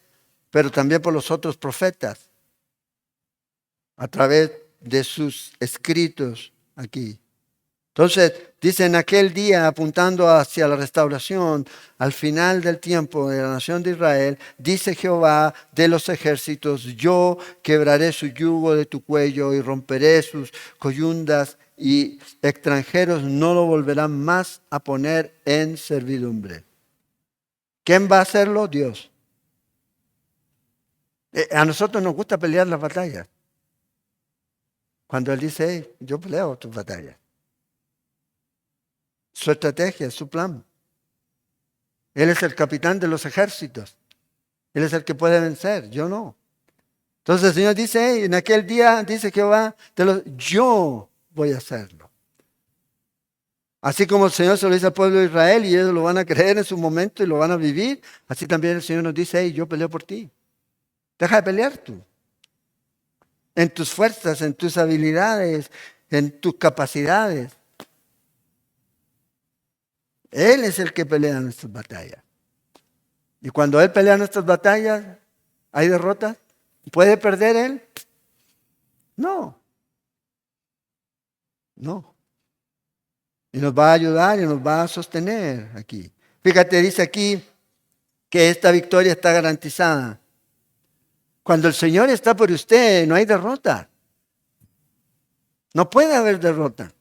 pero también por los otros profetas, a través de sus escritos aquí. Entonces, dice en aquel día, apuntando hacia la restauración, al final del tiempo de la nación de Israel, dice Jehová de los ejércitos, yo quebraré su yugo de tu cuello y romperé sus coyundas y extranjeros no lo volverán más a poner en servidumbre. ¿Quién va a hacerlo? Dios. A nosotros nos gusta pelear las batallas. Cuando Él dice, hey, yo peleo tus batallas. Su estrategia, su plan. Él es el capitán de los ejércitos. Él es el que puede vencer, yo no. Entonces el Señor dice, hey, en aquel día, dice Jehová, yo voy a hacerlo. Así como el Señor se lo dice al pueblo de Israel y ellos lo van a creer en su momento y lo van a vivir, así también el Señor nos dice, hey, yo peleo por ti. Deja de pelear tú. En tus fuerzas, en tus habilidades, en tus capacidades. Él es el que pelea nuestras batallas. Y cuando Él pelea nuestras batallas, ¿hay derrotas? ¿Puede perder Él? No. No. Y nos va a ayudar y nos va a sostener aquí. Fíjate, dice aquí que esta victoria está garantizada. Cuando el Señor está por usted, no hay derrota. No puede haber derrota.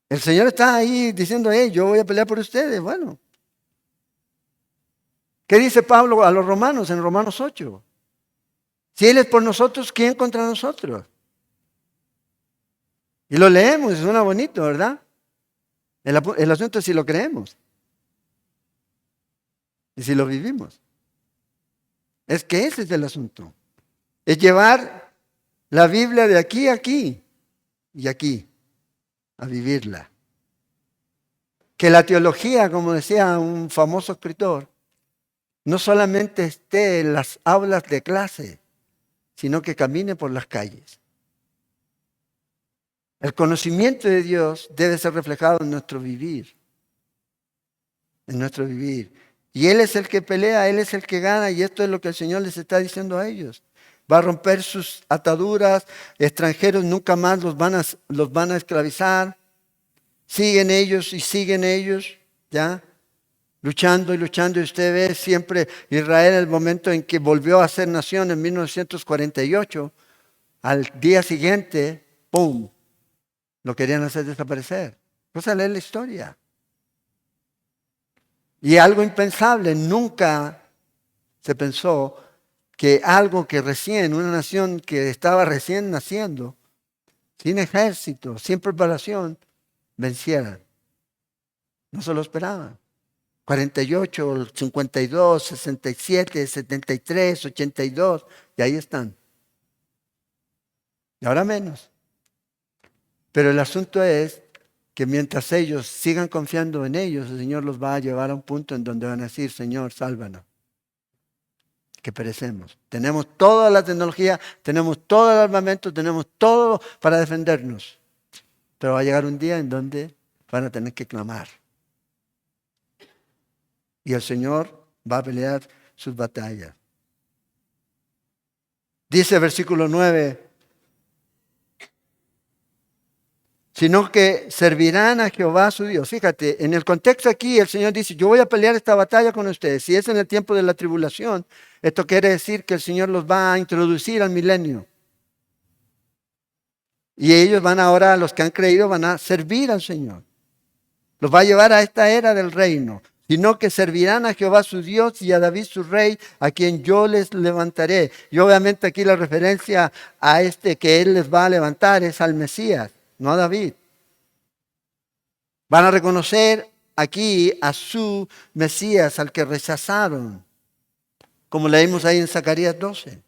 El Señor está ahí diciendo, hey, yo voy a pelear por ustedes. Bueno. ¿Qué dice Pablo a los romanos en Romanos 8? Si Él es por nosotros, ¿quién contra nosotros? Y lo leemos, suena bonito, ¿verdad? El asunto es si lo creemos. Y si lo vivimos. Es que ese es el asunto. Es llevar la Biblia de aquí a aquí y aquí. A vivirla. Que la teología, como decía un famoso escritor, no solamente esté en las aulas de clase, sino que camine por las calles. El conocimiento de Dios debe ser reflejado en nuestro vivir. En nuestro vivir. Y Él es el que pelea, Él es el que gana, y esto es lo que el Señor les está diciendo a ellos. Va a romper sus ataduras, extranjeros nunca más los van a esclavizar. Siguen ellos y siguen ellos, ¿ya? Luchando y luchando. Y usted ve siempre Israel en el momento en que volvió a ser nación en 1948, al día siguiente, ¡pum!, lo querían hacer desaparecer. Vamos a leer la historia. Y algo impensable, nunca se pensó que algo que recién, una nación que estaba recién naciendo, sin ejército, sin preparación, vencieran. No se lo esperaban. 48, 52, 67, 73, 82, y ahí están. Y ahora menos. Pero el asunto es que mientras ellos sigan confiando en ellos, el Señor los va a llevar a un punto en donde van a decir, Señor, sálvanos, que perecemos. Tenemos toda la tecnología, tenemos todo el armamento, tenemos todo para defendernos. Pero va a llegar un día en donde van a tener que clamar. Y el Señor va a pelear sus batallas. Dice el versículo 9, sino que servirán a Jehová su Dios. Fíjate, en el contexto aquí el Señor dice, yo voy a pelear esta batalla con ustedes. Si es en el tiempo de la tribulación, esto quiere decir que el Señor los va a introducir al milenio. Y ellos van ahora, los que han creído, van a servir al Señor. Los va a llevar a esta era del reino. Sino que servirán a Jehová su Dios y a David su rey, a quien yo les levantaré. Y obviamente aquí la referencia a este que él les va a levantar es al Mesías, no a David. Van a reconocer aquí a su Mesías, al que rechazaron, como leímos ahí en Zacarías 12.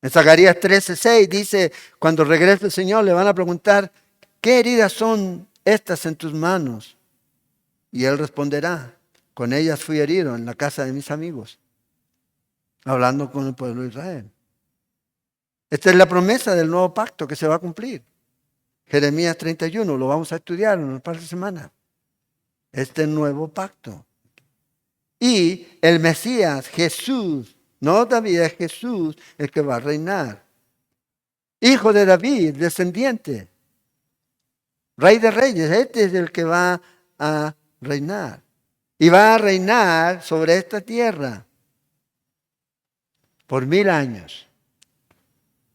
En Zacarías 13:6 dice, cuando regrese el Señor le van a preguntar, ¿qué heridas son estas en tus manos? Y él responderá, con ellas fui herido en la casa de mis amigos, hablando con el pueblo de Israel. Esta es la promesa del nuevo pacto que se va a cumplir. Jeremías 31, lo vamos a estudiar en un par de semanas. Este nuevo pacto. Y el Mesías, Jesús, no David, es Jesús el que va a reinar. Hijo de David, descendiente. Rey de reyes, este es el que va a reinar. Y va a reinar sobre esta tierra por 1000 años.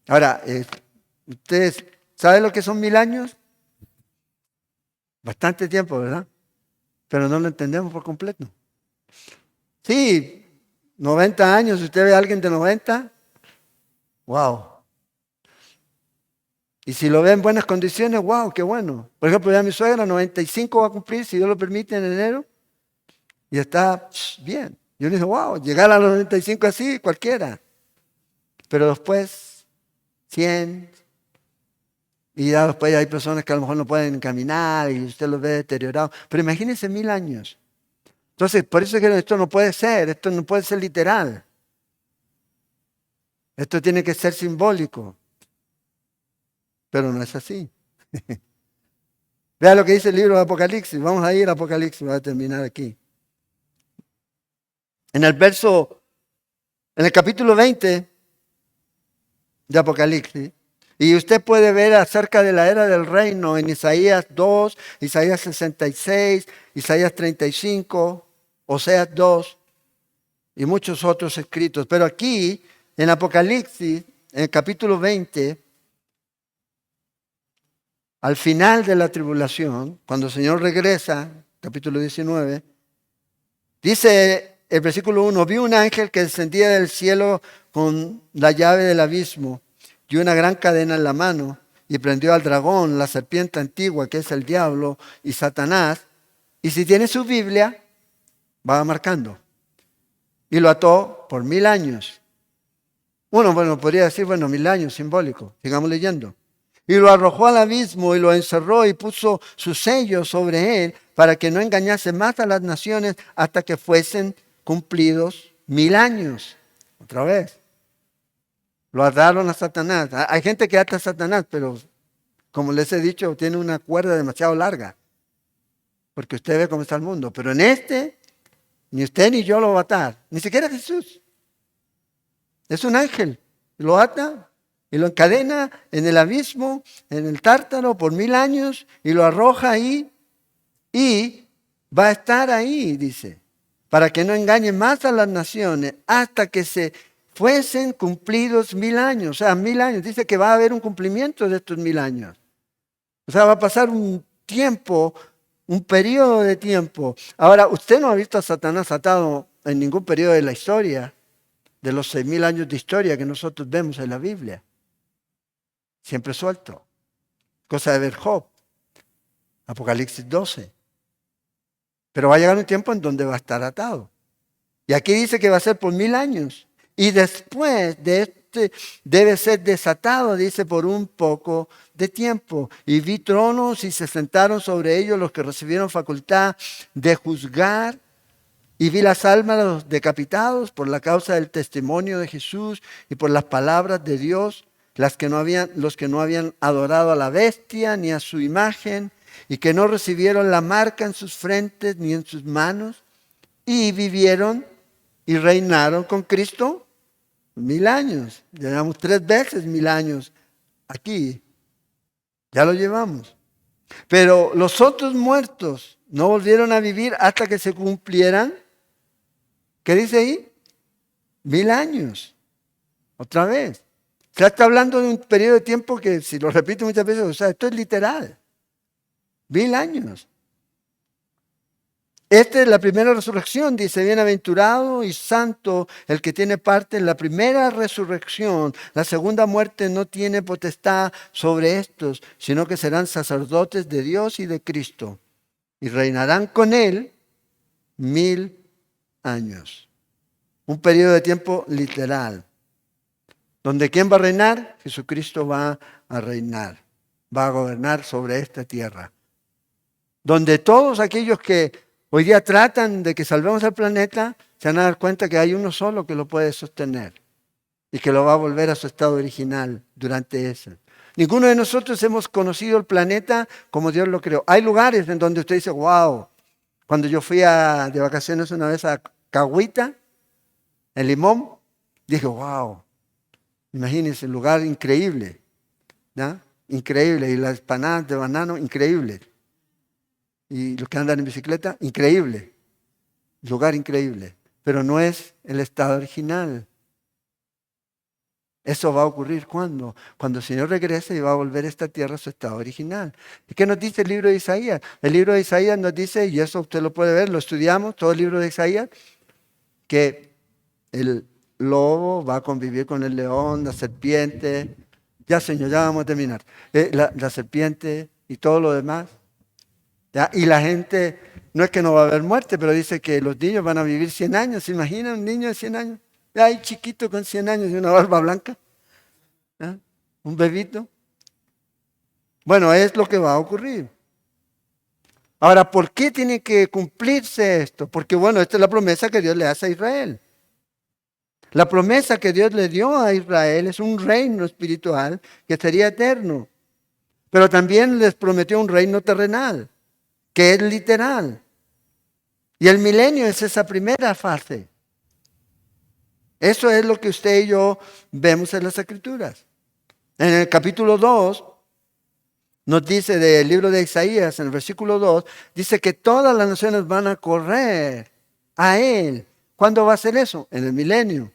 Ahora, ¿ustedes saben lo que son 1000 años? Bastante tiempo, ¿verdad? Pero no lo entendemos por completo. Sí, 90 años, usted ve a alguien de 90, wow. Y si lo ve en buenas condiciones, wow, qué bueno. Por ejemplo, ya mi suegra, 95 va a cumplir, si Dios lo permite, en enero. Y está bien. Yo le dije, wow, llegar a los 95 así, cualquiera. Pero después, 100. Y ya después hay personas que a lo mejor no pueden caminar y usted los ve deteriorados. Pero imagínense 1000 años. Entonces, por eso es que esto no puede ser literal. Esto tiene que ser simbólico. Pero no es así. Vea lo que dice el libro de Apocalipsis. Vamos a ir a Apocalipsis, voy a terminar aquí. En el capítulo 20 de Apocalipsis, y usted puede ver acerca de la era del reino en Isaías 2, Isaías 66, Isaías 35, Oseas 2 y muchos otros escritos. Pero aquí, en Apocalipsis, en el capítulo 20, al final de la tribulación, cuando el Señor regresa, capítulo 19, dice el versículo 1, vi un ángel que descendía del cielo con la llave del abismo y una gran cadena en la mano, y prendió al dragón, la serpiente antigua, que es el diablo y Satanás. Y si tiene su Biblia, va marcando. Y lo ató por 1000 años. Uno, podría decir, 1000 años, simbólico. Sigamos leyendo. Y lo arrojó al abismo y lo encerró y puso su sello sobre él para que no engañase más a las naciones hasta que fuesen cumplidos 1000 años. Otra vez. Lo ataron a Satanás. Hay gente que ata a Satanás, pero como les he dicho, tiene una cuerda demasiado larga. Porque usted ve cómo está el mundo. Pero en este, ni usted ni yo lo va a atar. Ni siquiera Jesús. Es un ángel. Lo ata y lo encadena en el abismo, en el Tártaro por 1000 años y lo arroja ahí y va a estar ahí, dice, para que no engañe más a las naciones hasta que se fuesen cumplidos 1000 años. O sea, 1000 años. Dice que va a haber un cumplimiento de estos 1000 años. O sea, va a pasar un tiempo, un periodo de tiempo. Ahora, usted no ha visto a Satanás atado en ningún periodo de la historia, de los 6000 años de historia que nosotros vemos en la Biblia. Siempre suelto. Cosa de ver Job, Apocalipsis 12. Pero va a llegar un tiempo en donde va a estar atado. Y aquí dice que va a ser por 1000 años. Y después de este debe ser desatado, dice, por un poco de tiempo. Y vi tronos y se sentaron sobre ellos los que recibieron facultad de juzgar. Y vi las almas de los decapitados por la causa del testimonio de Jesús y por las palabras de Dios, los que no habían adorado a la bestia ni a su imagen, y que no recibieron la marca en sus frentes ni en sus manos, y vivieron y reinaron con Cristo 1000 años. Llevamos 3 veces 1000 años aquí. Ya lo llevamos. Pero los otros muertos no volvieron a vivir hasta que se cumplieran, ¿qué dice ahí? 1000 años. Otra vez. Se está hablando de un periodo de tiempo que, si lo repito muchas veces, o sea, esto es literal. 1000 años. Esta es la primera resurrección, dice, bienaventurado y santo el que tiene parte en la primera resurrección. La segunda muerte no tiene potestad sobre estos, sino que serán sacerdotes de Dios y de Cristo, y reinarán con él 1000 años. Un periodo de tiempo literal. ¿Donde quién va a reinar? Jesucristo va a reinar, va a gobernar sobre esta tierra. Donde todos aquellos que hoy día tratan de que salvemos el planeta, se van a dar cuenta que hay uno solo que lo puede sostener y que lo va a volver a su estado original durante eso. Ninguno de nosotros hemos conocido el planeta como Dios lo creó. Hay lugares en donde usted dice, wow, cuando yo fui de vacaciones una vez a Cahuita, en Limón, dije, wow, imagínense, un lugar increíble, ¿no? Increíble, y las empanadas de banano, increíble. Y los que andan en bicicleta, increíble. Lugar increíble. Pero no es el estado original. Eso va a ocurrir ¿cuándo? Cuando el Señor regrese y va a volver esta tierra a su estado original. ¿Y qué nos dice el libro de Isaías? El libro de Isaías nos dice, y eso usted lo puede ver, lo estudiamos, todo el libro de Isaías, que el lobo va a convivir con el león, la serpiente. Ya, Señor, ya vamos a terminar. La serpiente y todo lo demás. ¿Ya? Y la gente, no es que no va a haber muerte, pero dice que los niños van a vivir 100 años. ¿Se imaginan un niño de 100 años? Ay, chiquito con 100 años y una barba blanca. ¿Ya? Un bebito. Bueno, es lo que va a ocurrir. Ahora, ¿por qué tiene que cumplirse esto? Porque bueno, esta es la promesa que Dios le hace a Israel. La promesa que Dios le dio a Israel es un reino espiritual que sería eterno. Pero también les prometió un reino terrenal, que es literal. Y el milenio es esa primera fase. Eso es lo que usted y yo vemos en las Escrituras. En el capítulo 2, nos dice del libro de Isaías, en el versículo 2, dice que todas las naciones van a correr a Él. ¿Cuándo va a ser eso? En el milenio.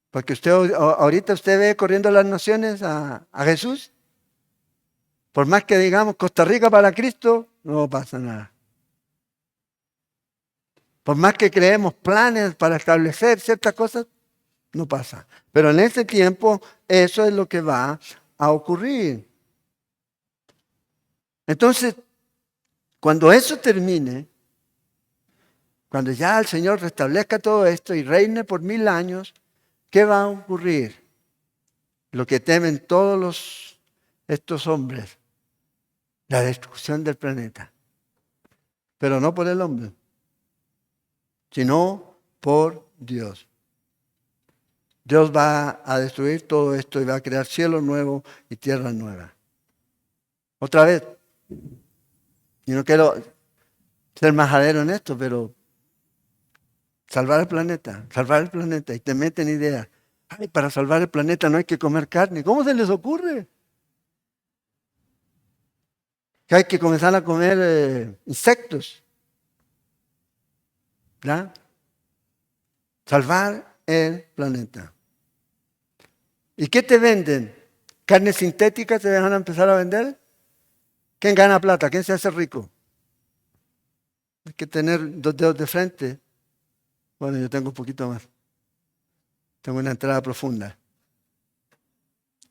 Porque ahorita usted ve corriendo las naciones a Jesús. Por más que digamos Costa Rica para Cristo, no pasa nada. Por más que creemos planes para establecer ciertas cosas, no pasa. Pero en ese tiempo eso es lo que va a ocurrir. Entonces, cuando eso termine, cuando ya el Señor restablezca todo esto y reine por 1000 años, ¿qué va a ocurrir? Lo que temen todos estos hombres, la destrucción del planeta. Pero no por el hombre, sino por Dios. Dios va a destruir todo esto y va a crear cielo nuevo y tierra nueva. Otra vez, yo no quiero ser majadero en esto, pero salvar el planeta, y te meten ideas. Ay, para salvar el planeta no hay que comer carne. ¿Cómo se les ocurre? Que hay que comenzar a comer insectos. ¿Ya? Salvar el planeta. ¿Y qué te venden? ¿Carne sintética te van a empezar a vender? ¿Quién gana plata? ¿Quién se hace rico? Hay que tener 2 dedos de frente. Bueno, yo tengo un poquito más. Tengo una entrada profunda.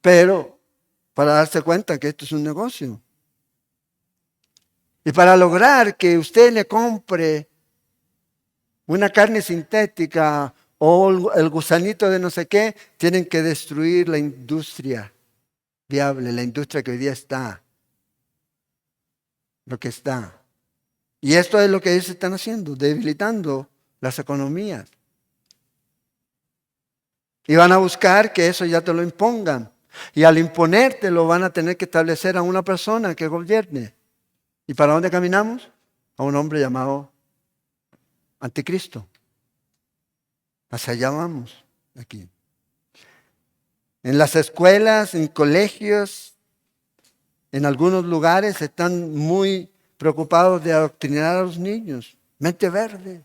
Pero para darse cuenta que esto es un negocio. Y para lograr que usted le compre una carne sintética o el gusanito de no sé qué, tienen que destruir la industria viable, la industria que hoy día está, lo que está. Y esto es lo que ellos están haciendo, debilitando las economías. Y van a buscar que eso ya te lo impongan. Y al imponértelo van a tener que establecer a una persona que gobierne. ¿Y para dónde caminamos? A un hombre llamado Anticristo. Hacia allá vamos aquí. En las escuelas, en colegios, en algunos lugares están muy preocupados de adoctrinar a los niños. Mente verde,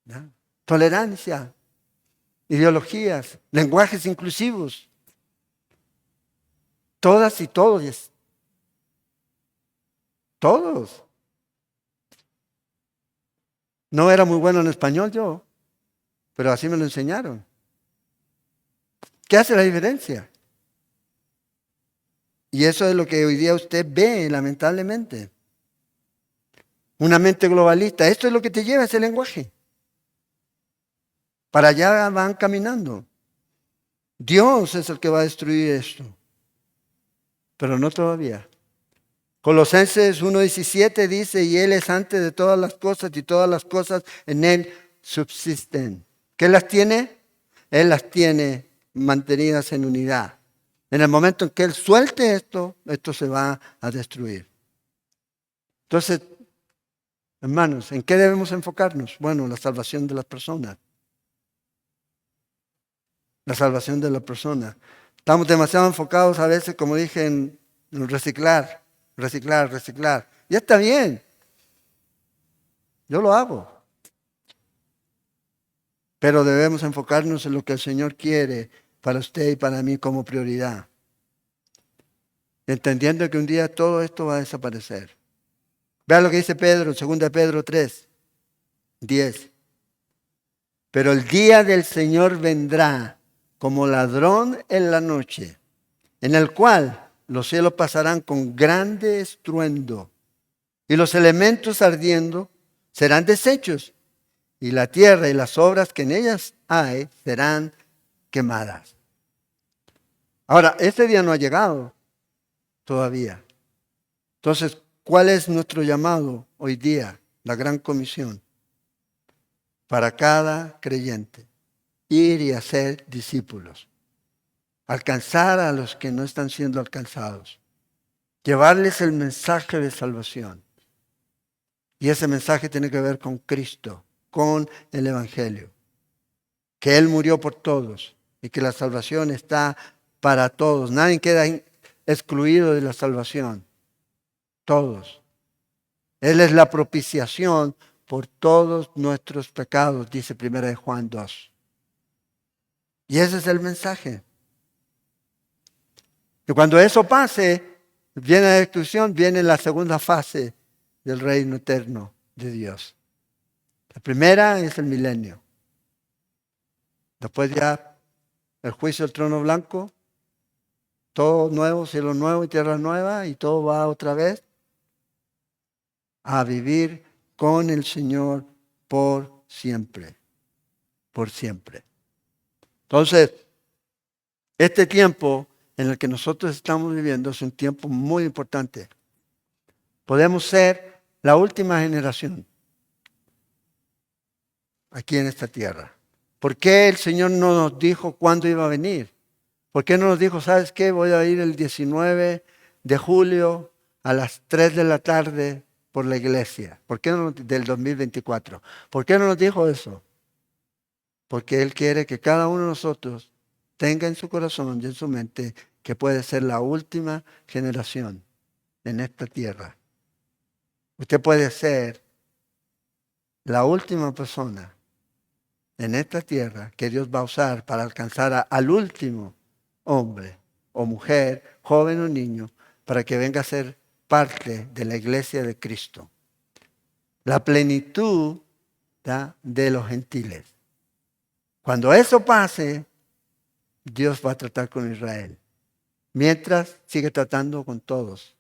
¿no? Tolerancia, ideologías, lenguajes inclusivos. Todas y todos. Todos. No era muy bueno en español yo, pero así me lo enseñaron. ¿Qué hace la diferencia? Y eso es lo que hoy día usted ve, lamentablemente. Una mente globalista. Esto es lo que te lleva ese lenguaje. Para allá van caminando. Dios es el que va a destruir esto. Pero no todavía. Colosenses 1:17 dice, y Él es antes de todas las cosas y todas las cosas en Él subsisten. ¿Qué las tiene? Él las tiene mantenidas en unidad. En el momento en que Él suelte esto, esto se va a destruir. Entonces, hermanos, ¿en qué debemos enfocarnos? Bueno, la salvación de las personas. La salvación de las personas. Estamos demasiado enfocados a veces, como dije, en reciclar. Ya está bien. Yo lo hago. Pero debemos enfocarnos en lo que el Señor quiere para usted y para mí como prioridad. Entendiendo que un día todo esto va a desaparecer. Vean lo que dice Pedro, 2 Pedro 3:10. Pero el día del Señor vendrá como ladrón en la noche, en el cual los cielos pasarán con grande estruendo, y los elementos ardiendo serán deshechos, y la tierra y las obras que en ellas hay serán quemadas. Ahora, este día no ha llegado todavía. Entonces, ¿cuál es nuestro llamado hoy día? La gran comisión para cada creyente. Ir y hacer discípulos. Alcanzar a los que no están siendo alcanzados. Llevarles el mensaje de salvación. Y ese mensaje tiene que ver con Cristo, con el Evangelio. Que Él murió por todos y que la salvación está para todos. Nadie queda excluido de la salvación. Todos. Él es la propiciación por todos nuestros pecados, dice 1 Juan 2. Y ese es el mensaje. Y cuando eso pase, viene la destrucción, viene la segunda fase del reino eterno de Dios. La primera es el milenio. Después ya el juicio del trono blanco, todo nuevo, cielo nuevo y tierra nueva, y todo va otra vez a vivir con el Señor por siempre. Por siempre. Entonces, este tiempo en el que nosotros estamos viviendo es un tiempo muy importante. Podemos ser la última generación aquí en esta tierra. ¿Por qué el Señor no nos dijo cuándo iba a venir? ¿Por qué no nos dijo, sabes qué? Voy a ir el 19 de julio a las 3 de la tarde por la iglesia. ¿Por qué no del 2024? ¿Por qué no nos dijo eso? porque Él quiere que cada uno de nosotros tenga en su corazón y en su mente que puede ser la última generación en esta tierra. Usted puede ser la última persona en esta tierra que Dios va a usar para alcanzar al último hombre o mujer, joven o niño, para que venga a ser parte de la iglesia de Cristo. La plenitud, ¿ya?, de los gentiles. Cuando eso pase, Dios va a tratar con Israel. Mientras sigue tratando con todos,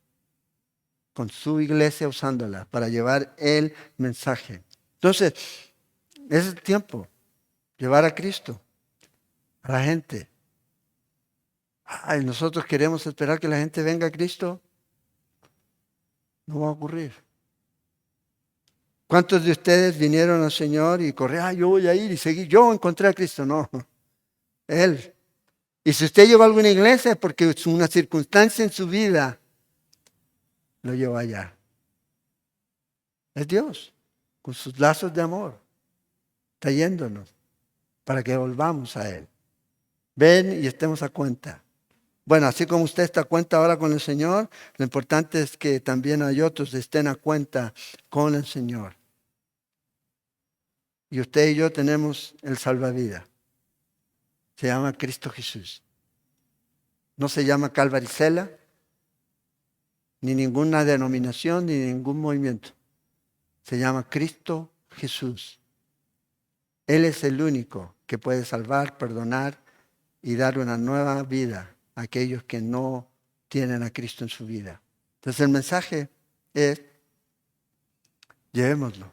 con su iglesia usándola para llevar el mensaje. Entonces, es el tiempo, llevar a Cristo a la gente. Ay, nosotros queremos esperar que la gente venga a Cristo. No va a ocurrir. ¿Cuántos de ustedes vinieron al Señor y corrieron, yo voy a ir y seguir? Yo encontré a Cristo. No, Él. Y si usted llegó a alguna iglesia es porque es una circunstancia en su vida lo llevó allá. Es Dios, con sus lazos de amor, trayéndonos para que volvamos a Él. Ven y estemos a cuenta. Bueno, así como usted está a cuenta ahora con el Señor, lo importante es que también hay otros que estén a cuenta con el Señor. Y usted y yo tenemos el salvavidas. Se llama Cristo Jesús. No se llama Calvaricela, ni ninguna denominación, ni ningún movimiento. Se llama Cristo Jesús. Él es el único que puede salvar, perdonar y dar una nueva vida a aquellos que no tienen a Cristo en su vida. Entonces el mensaje es, llevémoslo.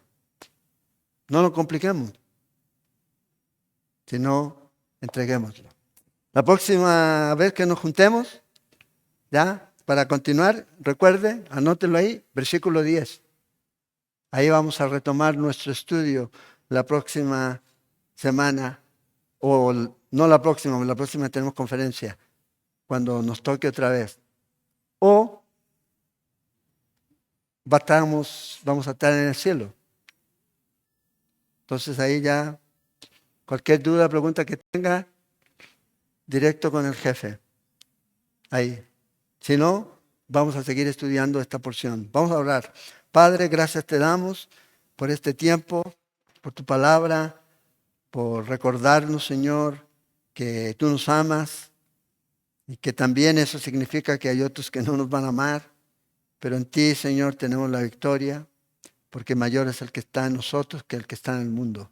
No lo compliquemos, sino entreguémoslo. La próxima vez que nos juntemos, ya, para continuar, recuerde, anótelo ahí, versículo 10. Ahí vamos a retomar nuestro estudio la próxima semana, o no la próxima tenemos conferencia, cuando nos toque otra vez. O vamos a estar en el cielo. Entonces ahí ya, cualquier duda, pregunta que tenga, directo con el jefe. Ahí. Si no, vamos a seguir estudiando esta porción. Vamos a orar. Padre, gracias te damos por este tiempo, por tu palabra, por recordarnos, Señor, que tú nos amas y que también eso significa que hay otros que no nos van a amar, pero en ti, Señor, tenemos la victoria, porque mayor es el que está en nosotros que el que está en el mundo.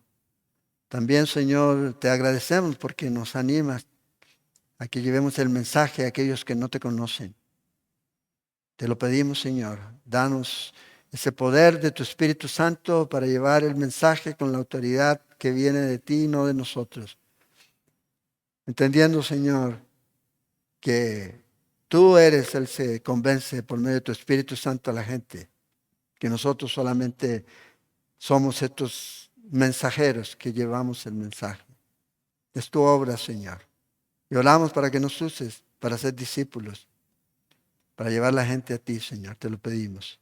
También, Señor, te agradecemos porque nos animas a que llevemos el mensaje a aquellos que no te conocen. Te lo pedimos, Señor. Danos ese poder de tu Espíritu Santo para llevar el mensaje con la autoridad que viene de ti, no de nosotros. Entendiendo, Señor, que tú eres el que se convence por medio de tu Espíritu Santo a la gente, que nosotros solamente somos estos mensajeros que llevamos el mensaje. Es tu obra, Señor. Y oramos para que nos uses para ser discípulos, para llevar la gente a ti, Señor. Te lo pedimos.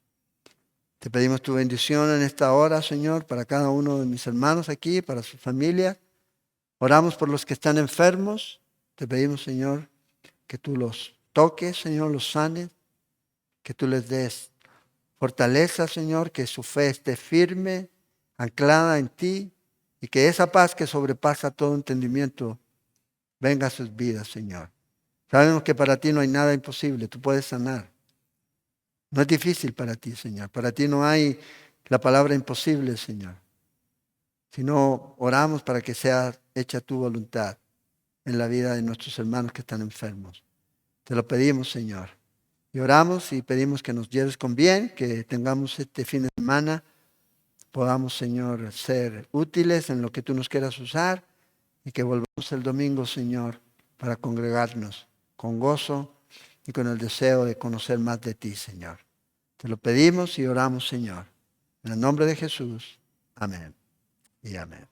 Te pedimos tu bendición en esta hora, Señor, para cada uno de mis hermanos aquí, para su familia. Oramos por los que están enfermos. Te pedimos, Señor, que tú los toques, Señor, los sanes, que tú les des fortaleza, Señor, que su fe esté firme, anclada en ti, y que esa paz que sobrepasa todo entendimiento venga a sus vidas, Señor. Sabemos que para ti no hay nada imposible, tú puedes sanar. No es difícil para ti, Señor. Para ti no hay la palabra imposible, Señor. Sino oramos para que sea hecha tu voluntad en la vida de nuestros hermanos que están enfermos. Te lo pedimos, Señor. Y oramos y pedimos que nos lleves con bien, que tengamos este fin de semana, podamos, Señor, ser útiles en lo que tú nos quieras usar y que volvamos el domingo, Señor, para congregarnos con gozo y con el deseo de conocer más de ti, Señor. Te lo pedimos y oramos, Señor. En el nombre de Jesús. Amén y amén.